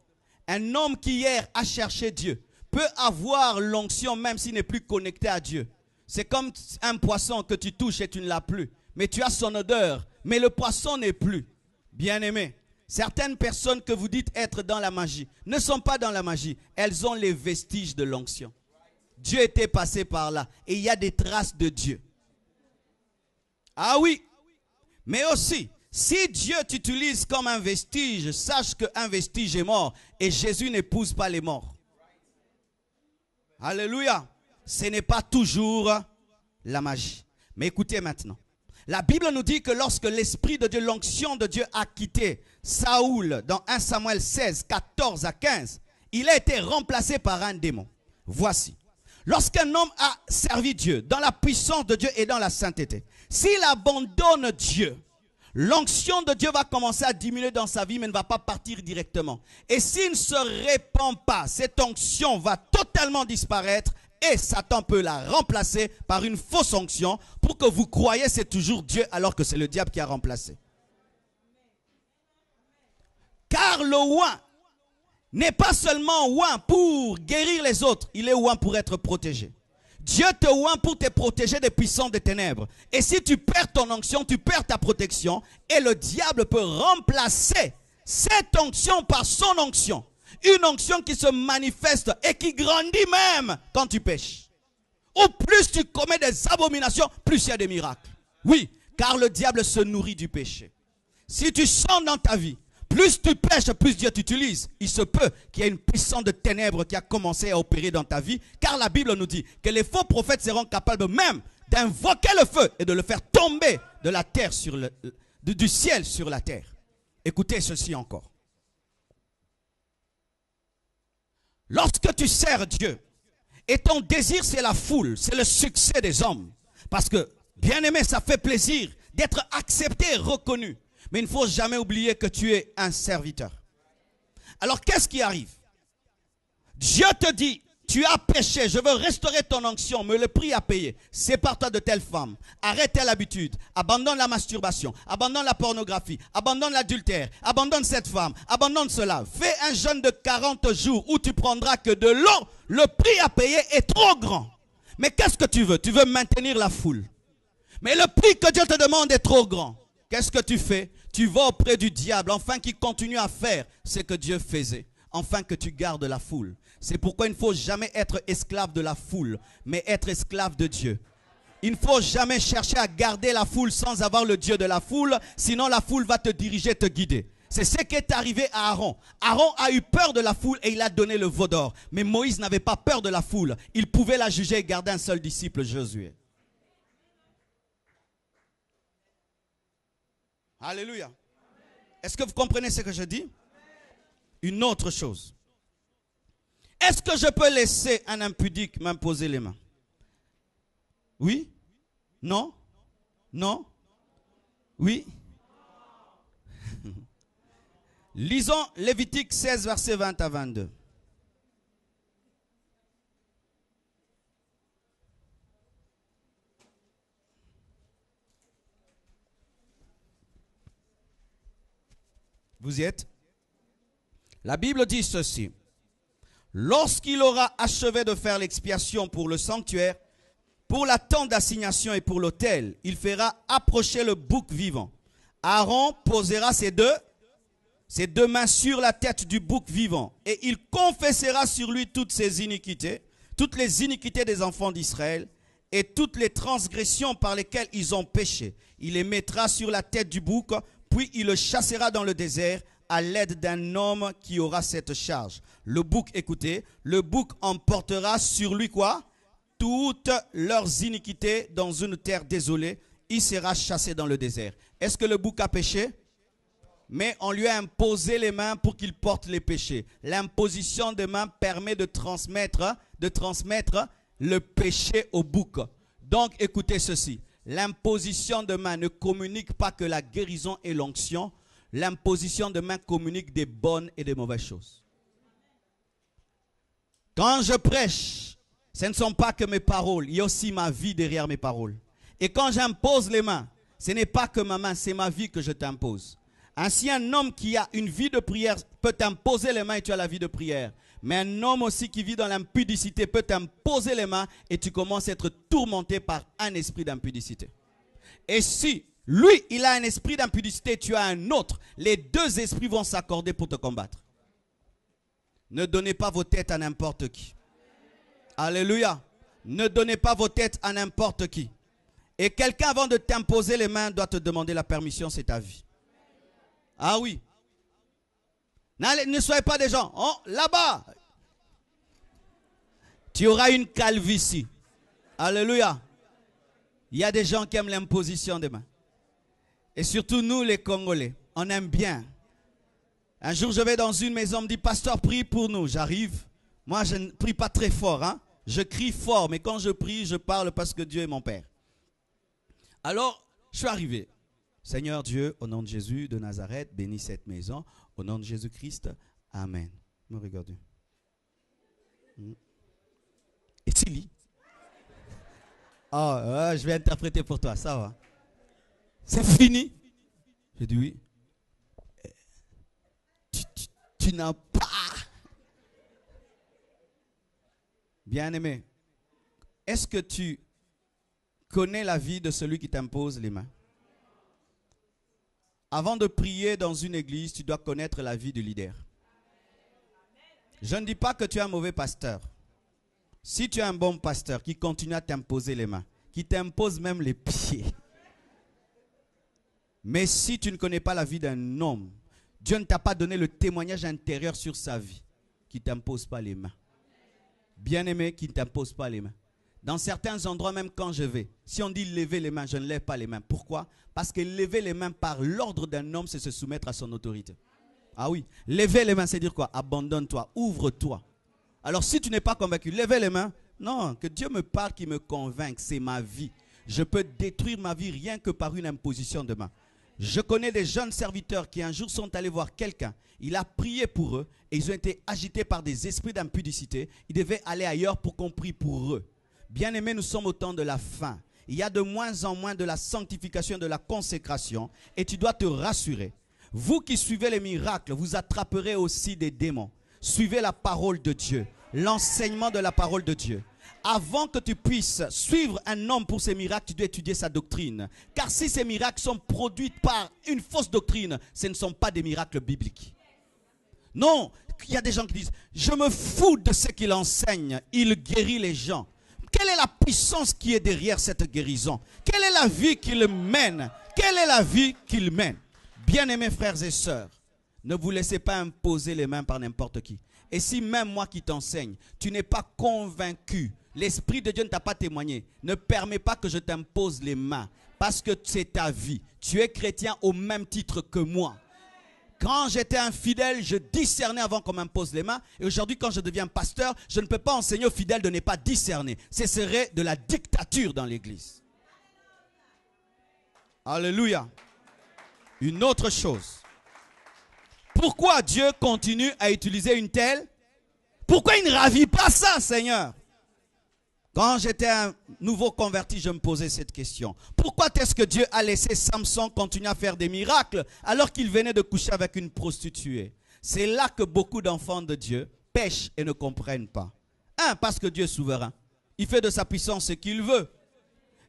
Un homme qui hier a cherché Dieu peut avoir l'onction même s'il n'est plus connecté à Dieu. C'est comme un poisson que tu touches et tu ne l'as plus. Mais tu as son odeur, mais le poisson n'est plus. Bien-aimé, certaines personnes que vous dites être dans la magie ne sont pas dans la magie. Elles ont les vestiges de l'onction. Dieu était passé par là et il y a des traces de Dieu. Ah oui, mais aussi, si Dieu t'utilise comme un vestige, sache qu'un vestige est mort et Jésus n'épouse pas les morts. Alléluia. Ce n'est pas toujours la magie. Mais écoutez maintenant. La Bible nous dit que lorsque l'Esprit de Dieu, l'onction de Dieu a quitté Saoul dans 1 Samuel 16, 14 à 15, il a été remplacé par un démon. Voici. Lorsqu'un homme a servi Dieu dans la puissance de Dieu et dans la sainteté, s'il abandonne Dieu, l'onction de Dieu va commencer à diminuer dans sa vie mais ne va pas partir directement. Et s'il ne se répand pas, cette onction va totalement disparaître et Satan peut la remplacer par une fausse onction pour que vous croyez que c'est toujours Dieu alors que c'est le diable qui a remplacé. Car le oint n'est pas seulement oint pour guérir les autres, il est oint pour être protégé. Dieu te oint pour te protéger des puissances des ténèbres. Et si tu perds ton onction, tu perds ta protection et le diable peut remplacer cette onction par son onction. Une onction qui se manifeste et qui grandit même quand tu pêches. Au plus tu commets des abominations, plus il y a des miracles. Oui, car le diable se nourrit du péché. Si tu sens dans ta vie, plus tu pêches, plus Dieu t'utilise. Il se peut qu'il y ait une puissance de ténèbres qui a commencé à opérer dans ta vie. Car la Bible nous dit que les faux prophètes seront capables même d'invoquer le feu et de le faire tomber de la terre sur du ciel sur la terre. Écoutez ceci encore. Lorsque tu sers Dieu, et ton désir c'est la foule, c'est le succès des hommes. Parce que, bien aimé, ça fait plaisir d'être accepté et reconnu. Mais il ne faut jamais oublier que tu es un serviteur. Alors qu'est-ce qui arrive? Dieu te dit, tu as péché, je veux restaurer ton onction, mais le prix à payer. Sépare-toi de telle femme, arrête telle habitude, abandonne la masturbation, abandonne la pornographie, abandonne l'adultère, abandonne cette femme, abandonne cela. Fais un jeûne de 40 jours où tu prendras que de l'eau. Le prix à payer est trop grand. Mais qu'est-ce que tu veux? Tu veux maintenir la foule. Mais le prix que Dieu te demande est trop grand. Qu'est-ce que tu fais? Tu vas auprès du diable, afin qu'il continue à faire ce que Dieu faisait, afin que tu gardes la foule. C'est pourquoi il ne faut jamais être esclave de la foule, mais être esclave de Dieu. Il ne faut jamais chercher à garder la foule sans avoir le Dieu de la foule, sinon la foule va te diriger, te guider. C'est ce qui est arrivé à Aaron. Aaron a eu peur de la foule et il a donné le veau d'or. Mais Moïse n'avait pas peur de la foule. Il pouvait la juger et garder un seul disciple, Josué. Alléluia. Est-ce que vous comprenez ce que je dis? Une autre chose. Est-ce que je peux laisser un impudique m'imposer les mains? Oui? Non? Non? Oui? Lisons Lévitique 16, versets 20 à 22. Vous y êtes? La Bible dit ceci. Lorsqu'il aura achevé de faire l'expiation pour le sanctuaire, Pour la tente d'assignation et pour l'autel, il fera approcher le bouc vivant. Aaron posera ses deux mains sur la tête du bouc vivant et il confessera sur lui toutes ses iniquités, toutes les iniquités des enfants d'Israël et toutes les transgressions par lesquelles ils ont péché. Il les mettra sur la tête du bouc, puis il le chassera dans le désert à l'aide d'un homme qui aura cette charge. Le bouc, écoutez, le bouc emportera sur lui quoi? Toutes leurs iniquités dans une terre désolée. Il sera chassé dans le désert. Est-ce que le bouc a péché? Mais on lui a imposé les mains pour qu'il porte les péchés. L'imposition des mains permet de transmettre le péché au bouc. Donc écoutez ceci. L'imposition de main ne communique pas que la guérison et l'onction. L'imposition de main communique des bonnes et des mauvaises choses. Quand je prêche, ce ne sont pas que mes paroles, il y a aussi ma vie derrière mes paroles. Et quand j'impose les mains, ce n'est pas que ma main, c'est ma vie que je t'impose. Ainsi, un homme qui a une vie de prière peut t'imposer les mains et tu as la vie de prière. Mais un homme aussi qui vit dans l'impudicité peut t'imposer les mains et tu commences à être tourmenté par un esprit d'impudicité. Et si lui, il a un esprit d'impudicité, tu as un autre, les deux esprits vont s'accorder pour te combattre. Ne donnez pas vos têtes à n'importe qui. Alléluia. Ne donnez pas vos têtes à n'importe qui. Et quelqu'un, avant de t'imposer les mains, doit te demander la permission, c'est ta vie. Ah oui. Ne soyez pas des gens. Oh, là-bas. Tu auras une calvitie. Alléluia. Il y a des gens qui aiment l'imposition des mains. Et surtout nous, les Congolais, on aime bien. Un jour, je vais dans une maison, on me dit, pasteur, prie pour nous. J'arrive. Moi, je ne prie pas très fort. Hein? Je crie fort, mais quand je prie, je parle parce que Dieu est mon Père. Alors, je suis arrivé. Seigneur Dieu, au nom de Jésus de Nazareth, bénis cette maison. Au nom de Jésus-Christ, Amen. Me regardez. Et tu lis? Oh, je vais interpréter pour toi, ça va. C'est fini? J'ai dit oui. Tu n'as pas. Bien-aimé, est-ce que tu connais la vie de celui qui t'impose les mains? Avant de prier dans une église, tu dois connaître la vie du leader. Je ne dis pas que tu es un mauvais pasteur. Si tu es un bon pasteur qui continue à t'imposer les mains, qui t'impose même les pieds. Mais si tu ne connais pas la vie d'un homme, Dieu ne t'a pas donné le témoignage intérieur sur sa vie, qui ne t'impose pas les mains. Bien-aimé, qui ne t'impose pas les mains. Dans certains endroits, même quand je vais, si on dit lever les mains, je ne lève pas les mains. Pourquoi? Parce que lever les mains par l'ordre d'un homme, c'est se soumettre à son autorité. Ah oui, lever les mains, c'est dire quoi? Abandonne-toi, ouvre-toi. Alors si tu n'es pas convaincu, lever les mains, non, que Dieu me parle, qu'il me convainque, c'est ma vie. Je peux détruire ma vie rien que par une imposition de main. Je connais des jeunes serviteurs qui un jour sont allés voir quelqu'un. Il a prié pour eux et ils ont été agités par des esprits d'impudicité. Ils devaient aller ailleurs pour qu'on prie pour eux. Bien-aimés, nous sommes au temps de la fin. Il y a de moins en moins de la sanctification, de la consécration. Et tu dois te rassurer. Vous qui suivez les miracles, vous attraperez aussi des démons. Suivez la parole de Dieu, l'enseignement de la parole de Dieu. Avant que tu puisses suivre un homme pour ses miracles, tu dois étudier sa doctrine. Car si ces miracles sont produits par une fausse doctrine, ce ne sont pas des miracles bibliques. Non, il y a des gens qui disent, je me fous de ce qu'il enseigne, il guérit les gens. Quelle est la puissance qui est derrière cette guérison? Quelle est la vie qu'il mène? Quelle est la vie qu'il mène? Bien-aimés frères et sœurs, ne vous laissez pas imposer les mains par n'importe qui. Et si même moi qui t'enseigne, tu n'es pas convaincu, l'Esprit de Dieu ne t'a pas témoigné, ne permets pas que je t'impose les mains, parce que c'est ta vie. Tu es chrétien au même titre que moi. Quand j'étais infidèle, je discernais avant qu'on m'impose les mains. Et aujourd'hui, quand je deviens pasteur, je ne peux pas enseigner aux fidèles de ne pas discerner. Ce serait de la dictature dans l'église. Alléluia. Une autre chose. Pourquoi Dieu continue à utiliser une telle? Pourquoi il ne ravit pas ça, Seigneur? Quand j'étais un nouveau converti, je me posais cette question. Pourquoi est-ce que Dieu a laissé Samson continuer à faire des miracles alors qu'il venait de coucher avec une prostituée? C'est là que beaucoup d'enfants de Dieu pêchent et ne comprennent pas. Un, parce que Dieu est souverain. Il fait de sa puissance ce qu'il veut.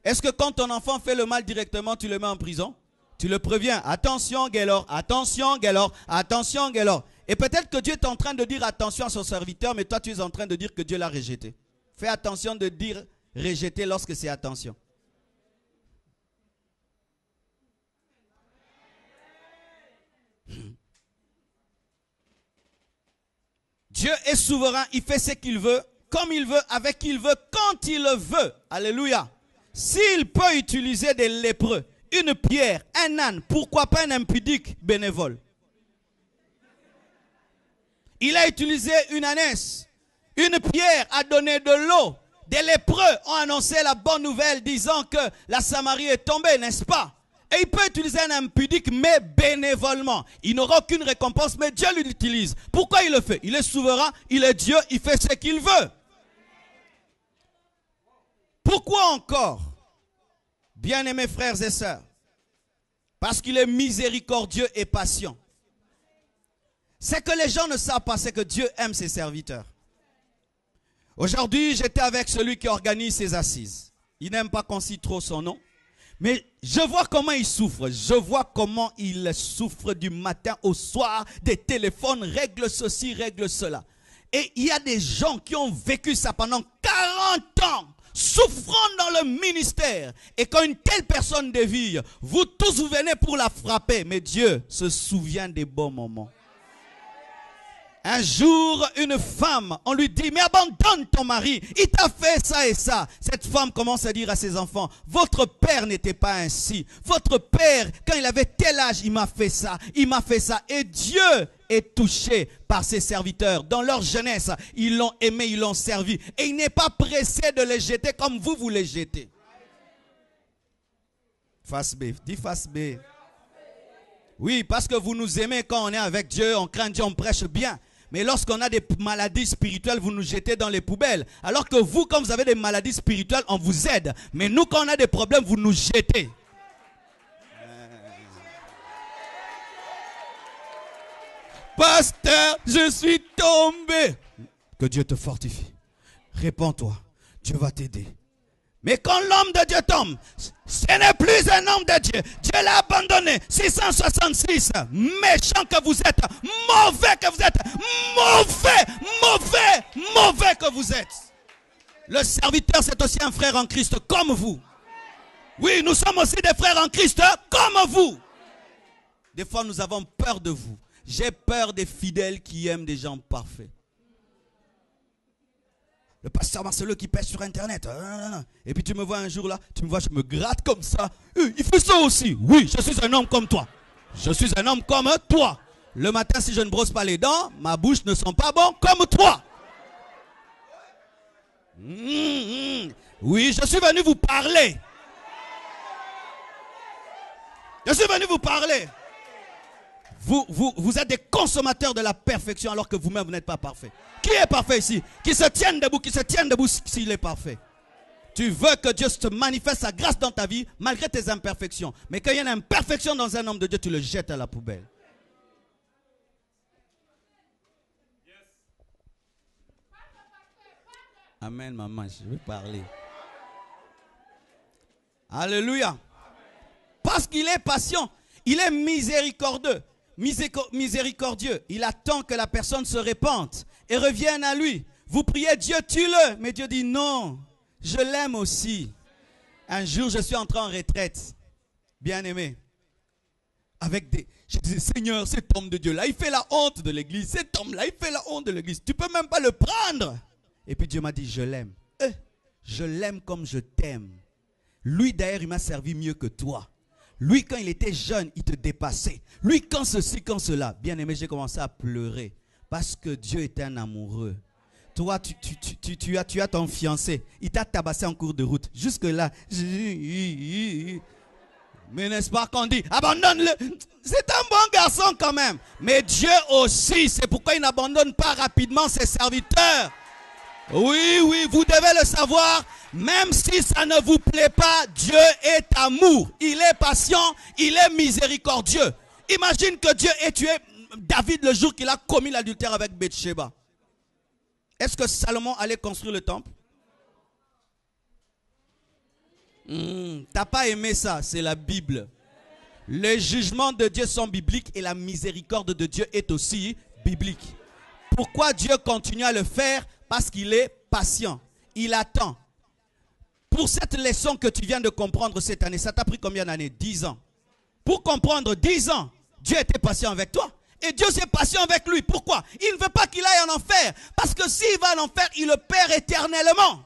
Est-ce que quand ton enfant fait le mal directement, tu le mets en prison? Tu le préviens. Attention, Gaylor, attention, Gaylor, attention, Gaylor. Et peut-être que Dieu est en train de dire attention à son serviteur, mais toi tu es en train de dire que Dieu l'a rejeté. Fais attention de dire rejeter lorsque c'est attention. Dieu est souverain, il fait ce qu'il veut, comme il veut, avec qui il veut, quand il le veut. Alléluia. S'il peut utiliser des lépreux, une pierre, un âne, pourquoi pas un impudique bénévole? Il a utilisé une ânesse, une pierre a donné de l'eau. Des lépreux ont annoncé la bonne nouvelle disant que la Samarie est tombée, n'est-ce pas? Et il peut utiliser un impudique, mais bénévolement. Il n'aura aucune récompense, mais Dieu l'utilise. Pourquoi il le fait? Il est souverain, il est Dieu, il fait ce qu'il veut. Pourquoi encore? Bien-aimés frères et sœurs, parce qu'il est miséricordieux et patient. C'est que les gens ne savent pas, c'est que Dieu aime ses serviteurs. Aujourd'hui, j'étais avec celui qui organise ses assises. Il n'aime pas qu'on cite trop son nom. Mais je vois comment il souffre. Je vois comment il souffre du matin au soir. Des téléphones, règle ceci, règle cela. Et il y a des gens qui ont vécu ça pendant 40 ans. Souffrant dans le ministère. Et quand une telle personne dévie, vous tous vous venez pour la frapper. Mais Dieu se souvient des bons moments. Un jour, une femme, on lui dit, mais abandonne ton mari, il t'a fait ça et ça. Cette femme commence à dire à ses enfants, votre père n'était pas ainsi. Votre père, quand il avait tel âge, il m'a fait ça, il m'a fait ça. Et Dieu est touché par ses serviteurs. Dans leur jeunesse, ils l'ont aimé, ils l'ont servi. Et il n'est pas pressé de les jeter comme vous les jetez. Face B, dis face B. Oui, parce que vous nous aimez quand on est avec Dieu, on craint Dieu, on prêche bien. Mais lorsqu'on a des maladies spirituelles, vous nous jetez dans les poubelles. Alors que vous, quand vous avez des maladies spirituelles, on vous aide. Mais nous, quand on a des problèmes, vous nous jetez. Pasteur, je suis tombé. Que Dieu te fortifie. Réponds-toi. Dieu va t'aider. Mais quand l'homme de Dieu tombe, ce n'est plus un homme de Dieu. Dieu l'a abandonné. 666, méchant que vous êtes, mauvais que vous êtes, mauvais que vous êtes. Le serviteur, c'est aussi un frère en Christ comme vous. Oui, nous sommes aussi des frères en Christ comme vous. Des fois, nous avons peur de vous. J'ai peur des fidèles qui aiment des gens parfaits. Le pasteur Marcelo qui pêche sur internet. Et puis tu me vois un jour là, tu me vois, je me gratte comme ça. Il fait ça aussi. Oui, je suis un homme comme toi. Je suis un homme comme toi. Le matin, si je ne brosse pas les dents, ma bouche ne sent pas bon comme toi. Oui, je suis venu vous parler. Je suis venu vous parler. Vous êtes des consommateurs de la perfection alors que vous-même vous n'êtes pas parfait. Qui est parfait ici? Qui se tienne debout s'il est parfait. Tu veux que Dieu te manifeste sa grâce dans ta vie malgré tes imperfections. Mais quand il y a une imperfection dans un homme de Dieu, tu le jettes à la poubelle. Amen, maman, je vais parler. Alléluia. Parce qu'il est patient, il est miséricordieux. Miséricordieux. Il attend que la personne se répande et revienne à lui. Vous priez Dieu, tue-le. Mais Dieu dit non, je l'aime aussi. Un jour, je suis entré en retraite. Bien aimé. Je disais, Seigneur, cet homme de Dieu-là, il fait la honte de l'église. Cet homme-là, il fait la honte de l'église. Tu ne peux même pas le prendre. Et puis Dieu m'a dit, je l'aime. Je l'aime comme je t'aime. Lui, d'ailleurs, il m'a servi mieux que toi. Lui, quand il était jeune, il te dépassait. Lui, quand ceci, quand cela. Bien aimé, j'ai commencé à pleurer. Parce que Dieu est un amoureux. Toi, tu as ton fiancé. Il t'a tabassé en cours de route. Jusque-là. Mais n'est-ce pas qu'on dit, abandonne-le. C'est un bon garçon quand même. Mais Dieu aussi, c'est pourquoi il n'abandonne pas rapidement ses serviteurs. Oui, vous devez le savoir. Même si ça ne vous plaît pas, Dieu est amour. Il est patient, il est miséricordieux. Imagine que Dieu ait tué David le jour qu'il a commis l'adultère avec Bathsheba. Est-ce que Salomon allait construire le temple? T'as pas aimé ça, c'est la Bible. Les jugements de Dieu sont bibliques et la miséricorde de Dieu est aussi biblique. Pourquoi Dieu continue à le faire? Parce qu'il est patient. Il attend. Pour cette leçon que tu viens de comprendre cette année, ça t'a pris combien d'années? 10 ans. Pour comprendre 10 ans, Dieu était patient avec toi. Et Dieu s'est patient avec lui. Pourquoi? Il ne veut pas qu'il aille en enfer. Parce que s'il va en enfer, il le perd éternellement.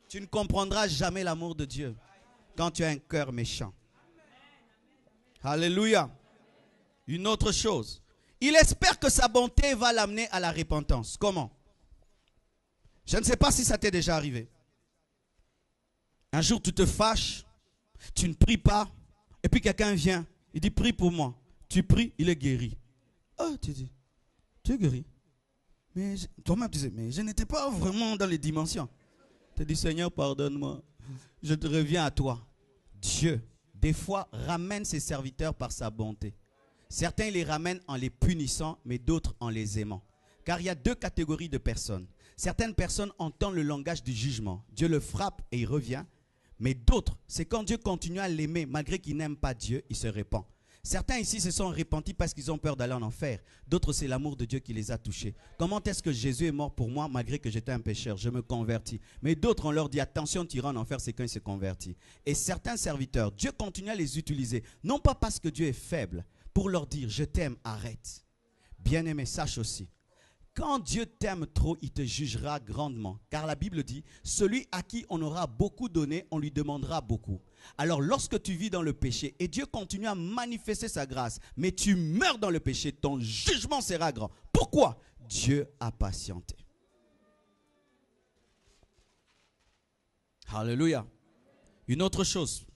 Tu ne comprendras jamais l'amour de Dieu quand tu as un cœur méchant. Alléluia. Une autre chose. Il espère que sa bonté va l'amener à la repentance. Comment? Je ne sais pas si ça t'est déjà arrivé. Un jour, tu te fâches, tu ne pries pas, et puis quelqu'un vient, il dit, prie pour moi. Tu pries, il est guéri. Oh, tu dis, tu es guéri. Mais toi-même, tu dis, mais je n'étais pas vraiment dans les dimensions. Tu dis, Seigneur, pardonne-moi. Je te reviens à toi. Dieu, des fois, ramène ses serviteurs par sa bonté. Certains les ramènent en les punissant, mais d'autres en les aimant. Car il y a deux catégories de personnes. Certaines personnes entendent le langage du jugement. Dieu le frappe et il revient. Mais d'autres, c'est quand Dieu continue à l'aimer, malgré qu'il n'aime pas Dieu, il se répand. Certains ici se sont repentis parce qu'ils ont peur d'aller en enfer. D'autres, c'est l'amour de Dieu qui les a touchés. Comment est-ce que Jésus est mort pour moi malgré que j'étais un pécheur? Je me convertis. Mais d'autres, on leur dit, attention, tu iras en enfer, c'est quand ils se convertissent. Et certains serviteurs, Dieu continue à les utiliser. Non pas parce que Dieu est faible, pour leur dire, je t'aime, arrête. Bien-aimé, sache aussi. Quand Dieu t'aime trop, il te jugera grandement. Car la Bible dit, celui à qui on aura beaucoup donné, on lui demandera beaucoup. Alors lorsque tu vis dans le péché et Dieu continue à manifester sa grâce, mais tu meurs dans le péché, ton jugement sera grand. Pourquoi? Dieu a patienté. Alléluia. Une autre chose.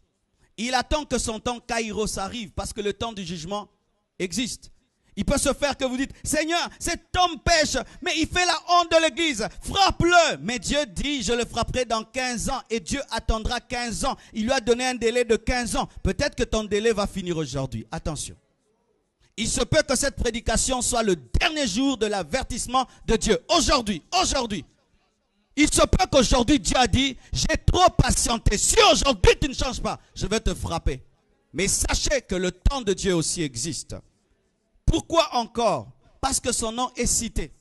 Il attend que son temps Kairos arrive parce que le temps du jugement existe. Il peut se faire que vous dites, Seigneur, cet homme pêche, mais il fait la honte de l'église, frappe-le. Mais Dieu dit, je le frapperai dans 15 ans et Dieu attendra 15 ans. Il lui a donné un délai de 15 ans. Peut-être que ton délai va finir aujourd'hui. Attention. Il se peut que cette prédication soit le dernier jour de l'avertissement de Dieu. Aujourd'hui. Il se peut qu'aujourd'hui Dieu a dit, j'ai trop patienté. Si aujourd'hui tu ne changes pas, je vais te frapper. Mais sachez que le temps de Dieu aussi existe. Pourquoi encore? Parce que son nom est cité.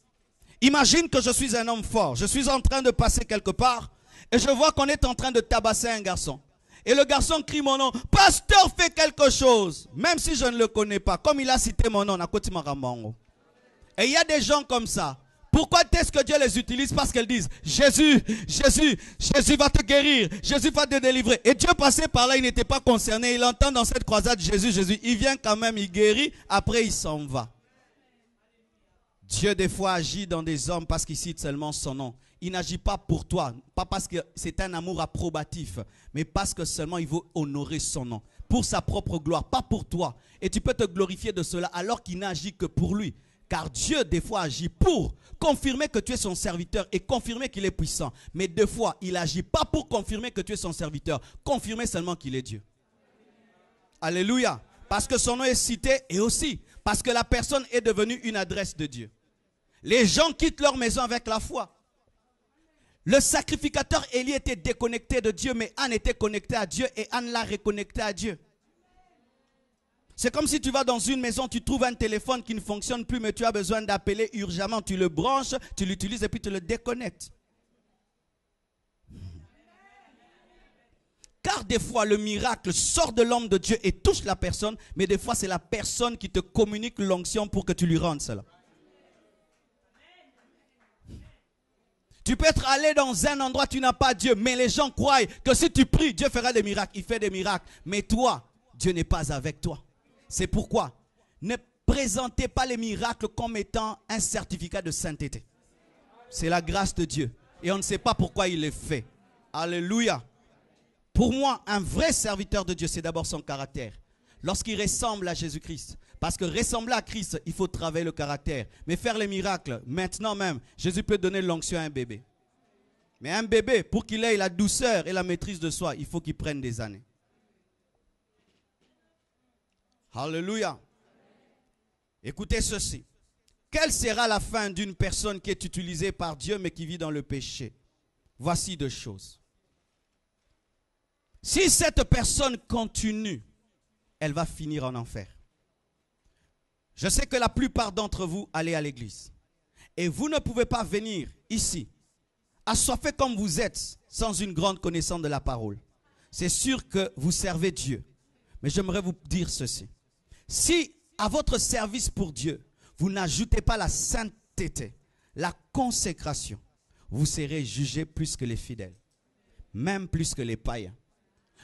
Imagine que je suis un homme fort. Je suis en train de passer quelque part et je vois qu'on est en train de tabasser un garçon. Et le garçon crie mon nom. Pasteur, fais quelque chose. Même si je ne le connais pas. Comme il a cité mon nom. Et il y a des gens comme ça. Pourquoi est-ce que Dieu les utilise? Parce qu'elles disent, Jésus va te guérir, Jésus va te délivrer. Et Dieu passait par là, il n'était pas concerné. Il entend dans cette croisade, Jésus, il vient quand même, il guérit, après il s'en va. Dieu des fois agit dans des hommes parce qu'il cite seulement son nom. Il n'agit pas pour toi, pas parce que c'est un amour approbatif, mais parce que seulement il veut honorer son nom. Pour sa propre gloire, pas pour toi. Et tu peux te glorifier de cela alors qu'il n'agit que pour lui. Car Dieu, des fois, agit pour confirmer que tu es son serviteur et confirmer qu'il est puissant. Mais des fois, il n'agit pas pour confirmer que tu es son serviteur. Confirmer seulement qu'il est Dieu. Alléluia. Parce que son nom est cité et aussi parce que la personne est devenue une adresse de Dieu. Les gens quittent leur maison avec la foi. Le sacrificateur Élie était déconnecté de Dieu, mais Anne était connectée à Dieu et Anne l'a reconnecté à Dieu. C'est comme si tu vas dans une maison, tu trouves un téléphone qui ne fonctionne plus, mais tu as besoin d'appeler urgemment. Tu le branches, tu l'utilises et puis tu le déconnectes. Car des fois, le miracle sort de l'homme de Dieu et touche la personne, mais des fois, c'est la personne qui te communique l'onction pour que tu lui rendes cela. Tu peux être allé dans un endroit, tu n'as pas Dieu, mais les gens croient que si tu pries, Dieu fera des miracles. Il fait des miracles. Mais toi, Dieu n'est pas avec toi. C'est pourquoi ne présentez pas les miracles comme étant un certificat de sainteté. C'est la grâce de Dieu. Et on ne sait pas pourquoi il les fait. Alléluia. Pour moi, un vrai serviteur de Dieu, c'est d'abord son caractère. Lorsqu'il ressemble à Jésus-Christ. Parce que ressembler à Christ, il faut travailler le caractère. Mais faire les miracles, maintenant même, Jésus peut donner l'onction à un bébé. Mais un bébé, pour qu'il ait la douceur et la maîtrise de soi, il faut qu'il prenne des années. Alléluia. Écoutez ceci. Quelle sera la fin d'une personne qui est utilisée par Dieu mais qui vit dans le péché? Voici deux choses. Si cette personne continue, elle va finir en enfer. Je sais que la plupart d'entre vous allez à l'église. Et vous ne pouvez pas venir ici, assoiffé comme vous êtes, sans une grande connaissance de la parole. C'est sûr que vous servez Dieu. Mais j'aimerais vous dire ceci. Si à votre service pour Dieu, vous n'ajoutez pas la sainteté, la consécration, vous serez jugé plus que les fidèles, même plus que les païens.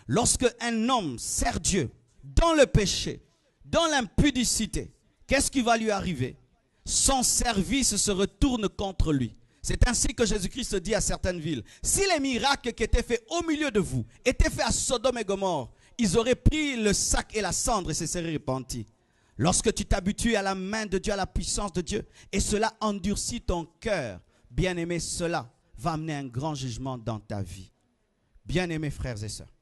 Lorsque un homme sert Dieu dans le péché, dans l'impudicité, qu'est-ce qui va lui arriver? Son service se retourne contre lui. C'est ainsi que Jésus-Christ dit à certaines villes, si les miracles qui étaient faits au milieu de vous étaient faits à Sodome et Gomorrhe, ils auraient pris le sac et la cendre et se seraient repentis. Lorsque tu t'habitues à la main de Dieu, à la puissance de Dieu, et cela endurcit ton cœur, bien-aimé, cela va amener un grand jugement dans ta vie. Bien-aimés frères et sœurs,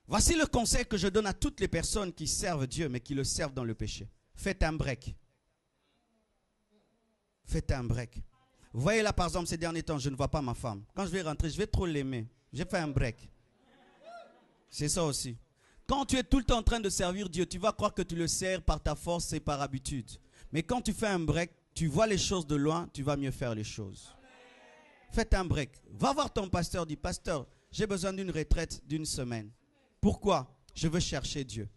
voici le conseil que je donne à toutes les personnes qui servent Dieu, mais qui le servent dans le péché. Faites un break. Faites un break. Vous voyez là, par exemple, ces derniers temps, je ne vois pas ma femme. Quand je vais rentrer, je vais trop l'aimer. J'ai fait un break. C'est ça aussi. Quand tu es tout le temps en train de servir Dieu, tu vas croire que tu le sers par ta force et par habitude. Mais quand tu fais un break, tu vois les choses de loin, tu vas mieux faire les choses. Faites un break. Va voir ton pasteur, dis, pasteur, j'ai besoin d'une retraite d'une semaine. Pourquoi? Je veux chercher Dieu.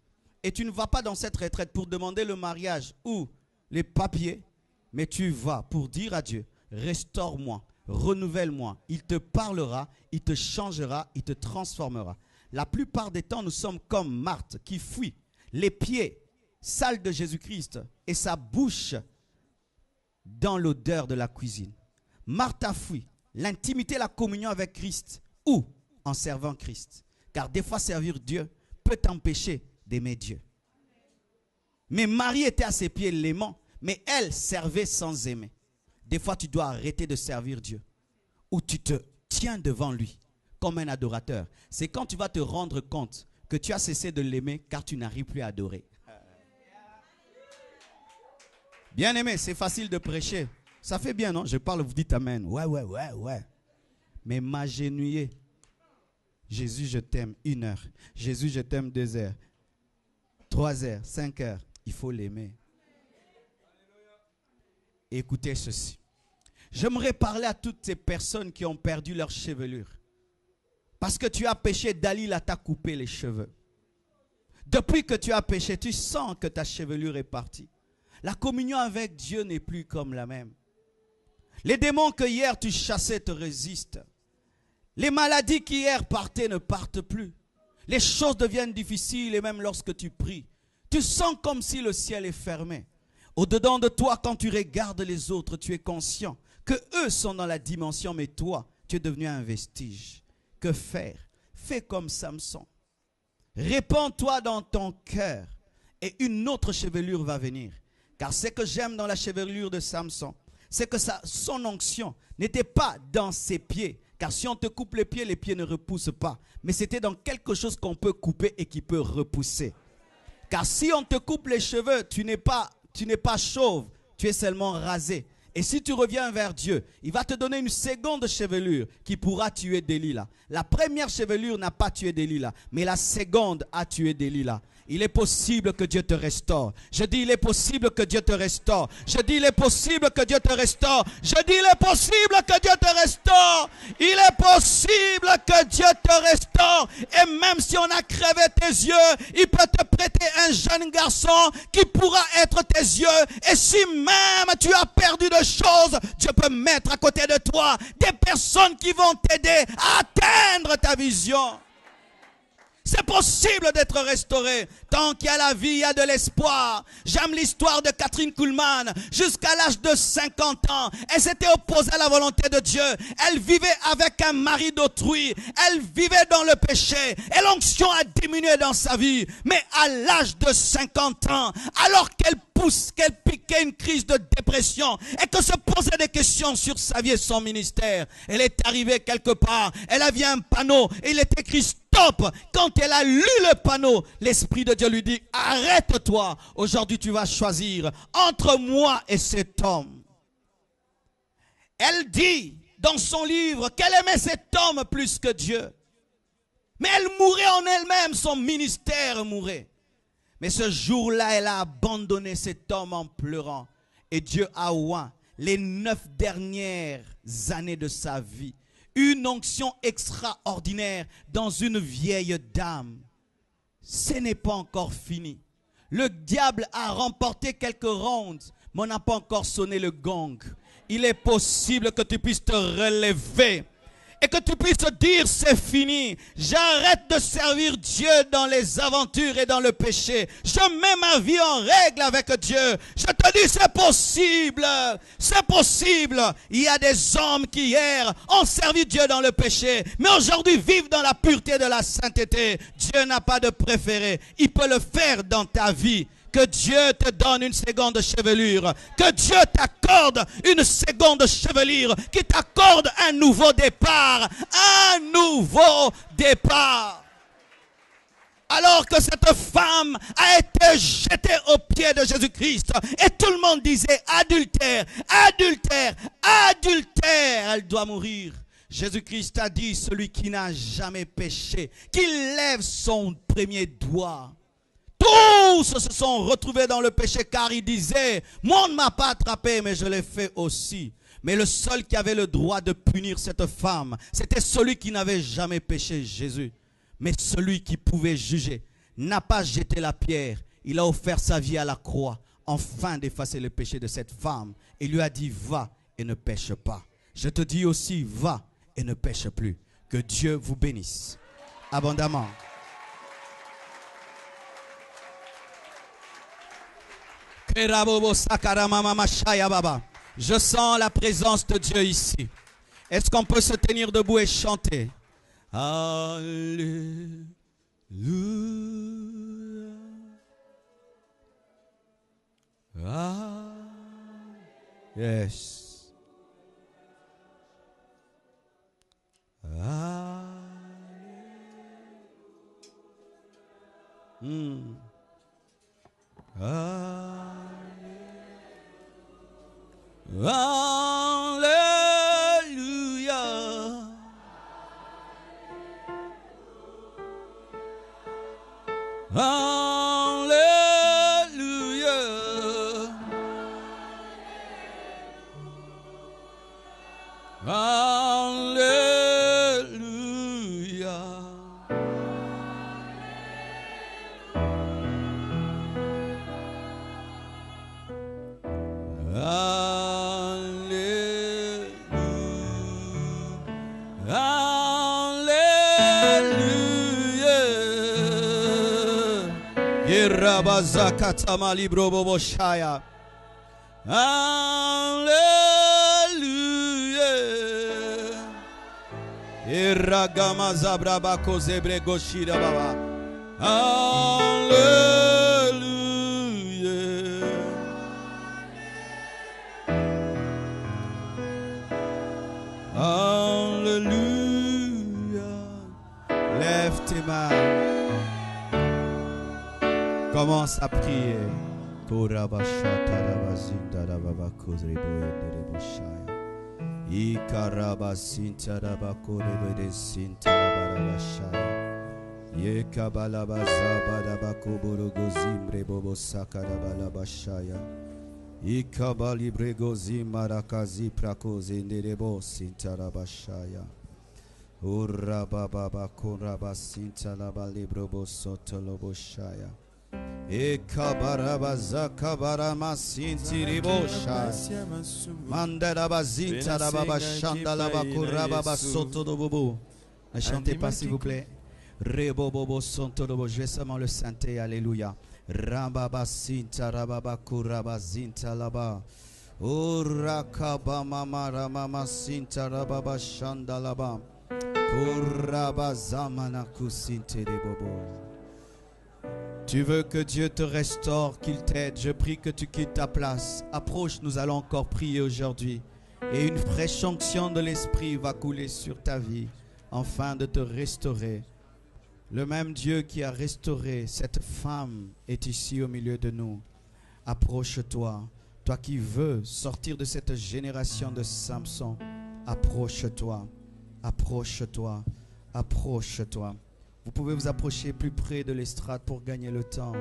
Et tu ne vas pas dans cette retraite pour demander le mariage ou les papiers, mais tu vas pour dire à Dieu, restaure-moi, renouvelle-moi. Il te parlera, il te changera, il te transformera. La plupart des temps, nous sommes comme Marthe qui fuit les pieds sales de Jésus-Christ et sa bouche dans l'odeur de la cuisine. Marthe a fui l'intimité, la communion avec Christ ou en servant Christ. Car des fois, servir Dieu peut t'empêcher d'aimer Dieu. Mais Marie était à ses pieds l'aimant, mais elle servait sans aimer. Des fois, tu dois arrêter de servir Dieu ou tu te tiens devant lui comme un adorateur. C'est quand tu vas te rendre compte que tu as cessé de l'aimer car tu n'arrives plus à adorer. Bien aimé, c'est facile de prêcher. Ça fait bien, non? Je parle, vous dites amen. Ouais. Mais m'agenouiller. Jésus, je t'aime 1 heure. Jésus, je t'aime 2 heures. 3 heures, 5 heures. Il faut l'aimer. Écoutez ceci. J'aimerais parler à toutes ces personnes qui ont perdu leur chevelure. Parce que tu as péché, Dalila t'a coupé les cheveux. Depuis que tu as péché, tu sens que ta chevelure est partie. La communion avec Dieu n'est plus comme la même. Les démons que hier tu chassais te résistent. Les maladies qui hier partaient ne partent plus. Les choses deviennent difficiles et même lorsque tu pries, tu sens comme si le ciel est fermé. Au-dedans de toi, quand tu regardes les autres, tu es conscient que eux sont dans la dimension, mais toi, tu es devenu un vestige. Que faire? Fais comme Samson. Répands-toi dans ton cœur et une autre chevelure va venir. Car ce que j'aime dans la chevelure de Samson, c'est que son onction n'était pas dans ses pieds. Car si on te coupe les pieds ne repoussent pas. Mais c'était dans quelque chose qu'on peut couper et qui peut repousser. Car si on te coupe les cheveux, tu n'es pas chauve, tu es seulement rasé. Et si tu reviens vers Dieu, il va te donner une seconde chevelure qui pourra tuer Delilah. La première chevelure n'a pas tué Delilah, mais la seconde a tué Delilah. Il est possible que Dieu te restaure. Je dis, il est possible que Dieu te restaure. Je dis, il est possible que Dieu te restaure. Je dis, il est possible que Dieu te restaure. Il est possible que Dieu te restaure. Et même si on a crevé tes yeux, il peut te prêter un jeune garçon qui pourra être tes yeux. Et si même tu as perdu de choses, Dieu peut mettre à côté de toi des personnes qui vont t'aider à atteindre ta vision. C'est possible d'être restauré. Tant qu'il y a la vie, il y a de l'espoir. J'aime l'histoire de Catherine Kuhlman. Jusqu'à l'âge de 50 ans, elle s'était opposée à la volonté de Dieu. Elle vivait avec un mari d'autrui. Elle vivait dans le péché. Et l'onction a diminué dans sa vie. Mais à l'âge de 50 ans, alors qu'elle piquait une crise de dépression et que se posait des questions sur sa vie et son ministère, elle est arrivée quelque part. Elle avait un panneau et il est écrit stop. Quand elle a lu le panneau, l'Esprit de Dieu lui dit, arrête-toi. Aujourd'hui, tu vas choisir entre moi et cet homme. Elle dit dans son livre qu'elle aimait cet homme plus que Dieu. Mais elle mourait en elle-même, son ministère mourait. Mais ce jour-là, elle a abandonné cet homme en pleurant. Et Dieu a oint les 9 dernières années de sa vie. Une onction extraordinaire dans une vieille dame. Ce n'est pas encore fini. Le diable a remporté quelques rounds, mais on n'a pas encore sonné le gong. Il est possible que tu puisses te relever et que tu puisses dire c'est fini. J'arrête de servir Dieu dans les aventures et dans le péché. Je mets ma vie en règle avec Dieu. Je te dis c'est possible. C'est possible. Il y a des hommes qui hier ont servi Dieu dans le péché, mais aujourd'hui vivent dans la pureté de la sainteté. Dieu n'a pas de préféré. Il peut le faire dans ta vie. Que Dieu te donne une seconde chevelure. Que Dieu t'accorde une seconde chevelure. Qui t'accorde un nouveau départ. Un nouveau départ. Alors que cette femme a été jetée aux pieds de Jésus-Christ. Et tout le monde disait adultère, adultère, adultère. Elle doit mourir. Jésus-Christ a dit celui qui n'a jamais péché, qu'il lève son premier doigt. Tous se sont retrouvés dans le péché car ils disaient, moi on ne m'a pas attrapé mais je l'ai fait aussi. Mais le seul qui avait le droit de punir cette femme, c'était celui qui n'avait jamais péché, Jésus. Mais celui qui pouvait juger n'a pas jeté la pierre. Il a offert sa vie à la croix afin d'effacer le péché de cette femme. Il lui a dit, va et ne pêche pas. Je te dis aussi, va et ne pêche plus. Que Dieu vous bénisse abondamment. Je sens la présence de Dieu ici. Est-ce qu'on peut se tenir debout et chanter? Alléluia. Ah. Yes. Ah. Alléluia. Alléluia. Alléluia. Rabazakatama libro boboshaya. Alléluia. Iragama zabraba kozebre goshira baba. Alléluia. Alléluia. Lève tes mains. Commence à prier. E kabarabaza kabarama sintiribosha mandarabazinta rababa shandalaba kurababa soto dobobo. Ne chantez pas s'il vous plaît. Rebobobo soto dobo. Je vais seulement le chanter. Alléluia. Rababa sinta rababa kurabazinta laba. Urakaba mama ramama sinta rababa shandalaba. Kurabazamana kusintirebobo. Tu veux que Dieu te restaure, qu'il t'aide. Je prie que tu quittes ta place. Approche, nous allons encore prier aujourd'hui. Et une fraîche onction de l'Esprit va couler sur ta vie, afin de te restaurer. Le même Dieu qui a restauré cette femme est ici au milieu de nous. Approche-toi. Toi qui veux sortir de cette génération de Samson, approche-toi. Approche-toi. Approche-toi. Vous pouvez vous approcher plus près de l'estrade pour gagner le temps.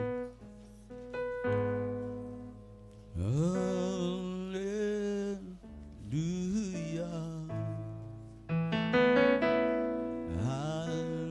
Alléluia. Alléluia.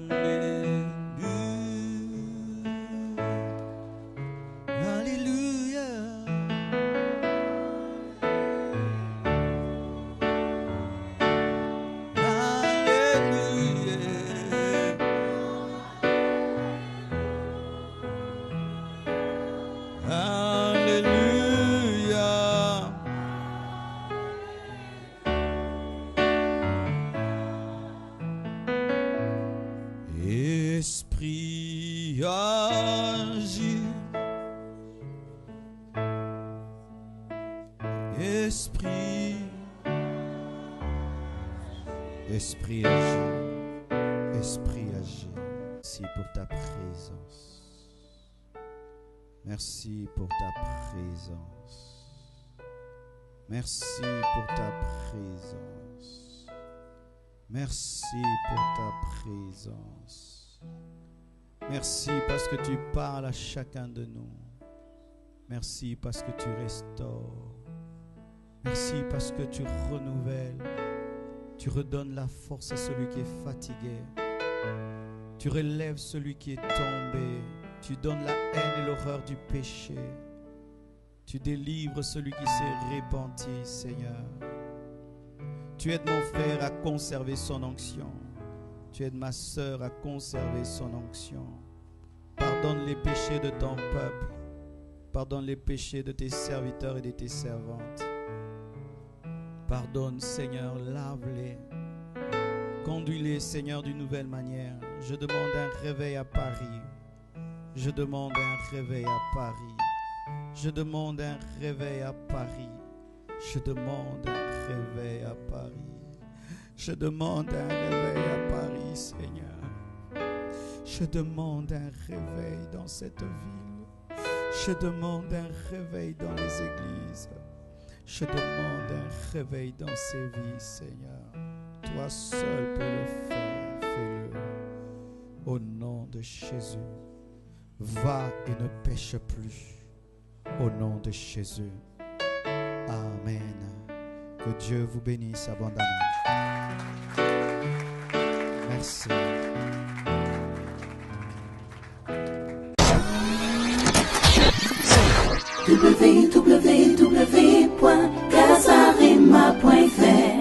Esprit agit, Esprit, Esprit agit, Esprit agit. Merci pour ta présence. Merci pour ta présence. Merci pour ta présence. Merci pour ta présence. Merci parce que tu parles à chacun de nous. Merci parce que tu restaures. Merci parce que tu renouvelles. Tu redonnes la force à celui qui est fatigué. Tu relèves celui qui est tombé. Tu donnes la haine et l'horreur du péché. Tu délivres celui qui s'est repenti, Seigneur. Tu aides mon frère à conserver son onction. Tu aides ma sœur à conserver son onction. Pardonne les péchés de ton peuple. Pardonne les péchés de tes serviteurs et de tes servantes. Pardonne, Seigneur, lave-les. Conduis-les, Seigneur, d'une nouvelle manière. Je demande un réveil à Paris. Je demande un réveil à Paris. Je demande un réveil à Paris. Je demande un réveil à Paris. Je demande un réveil à Paris, Seigneur. Je demande un réveil dans cette ville. Je demande un réveil dans les églises. Je demande un réveil dans ces vies, Seigneur. Toi seul peux le faire. Fais-le. Au nom de Jésus. Va et ne pêche plus. Au nom de Jésus. Amen. Que Dieu vous bénisse abondamment. Merci. www.casarema.fr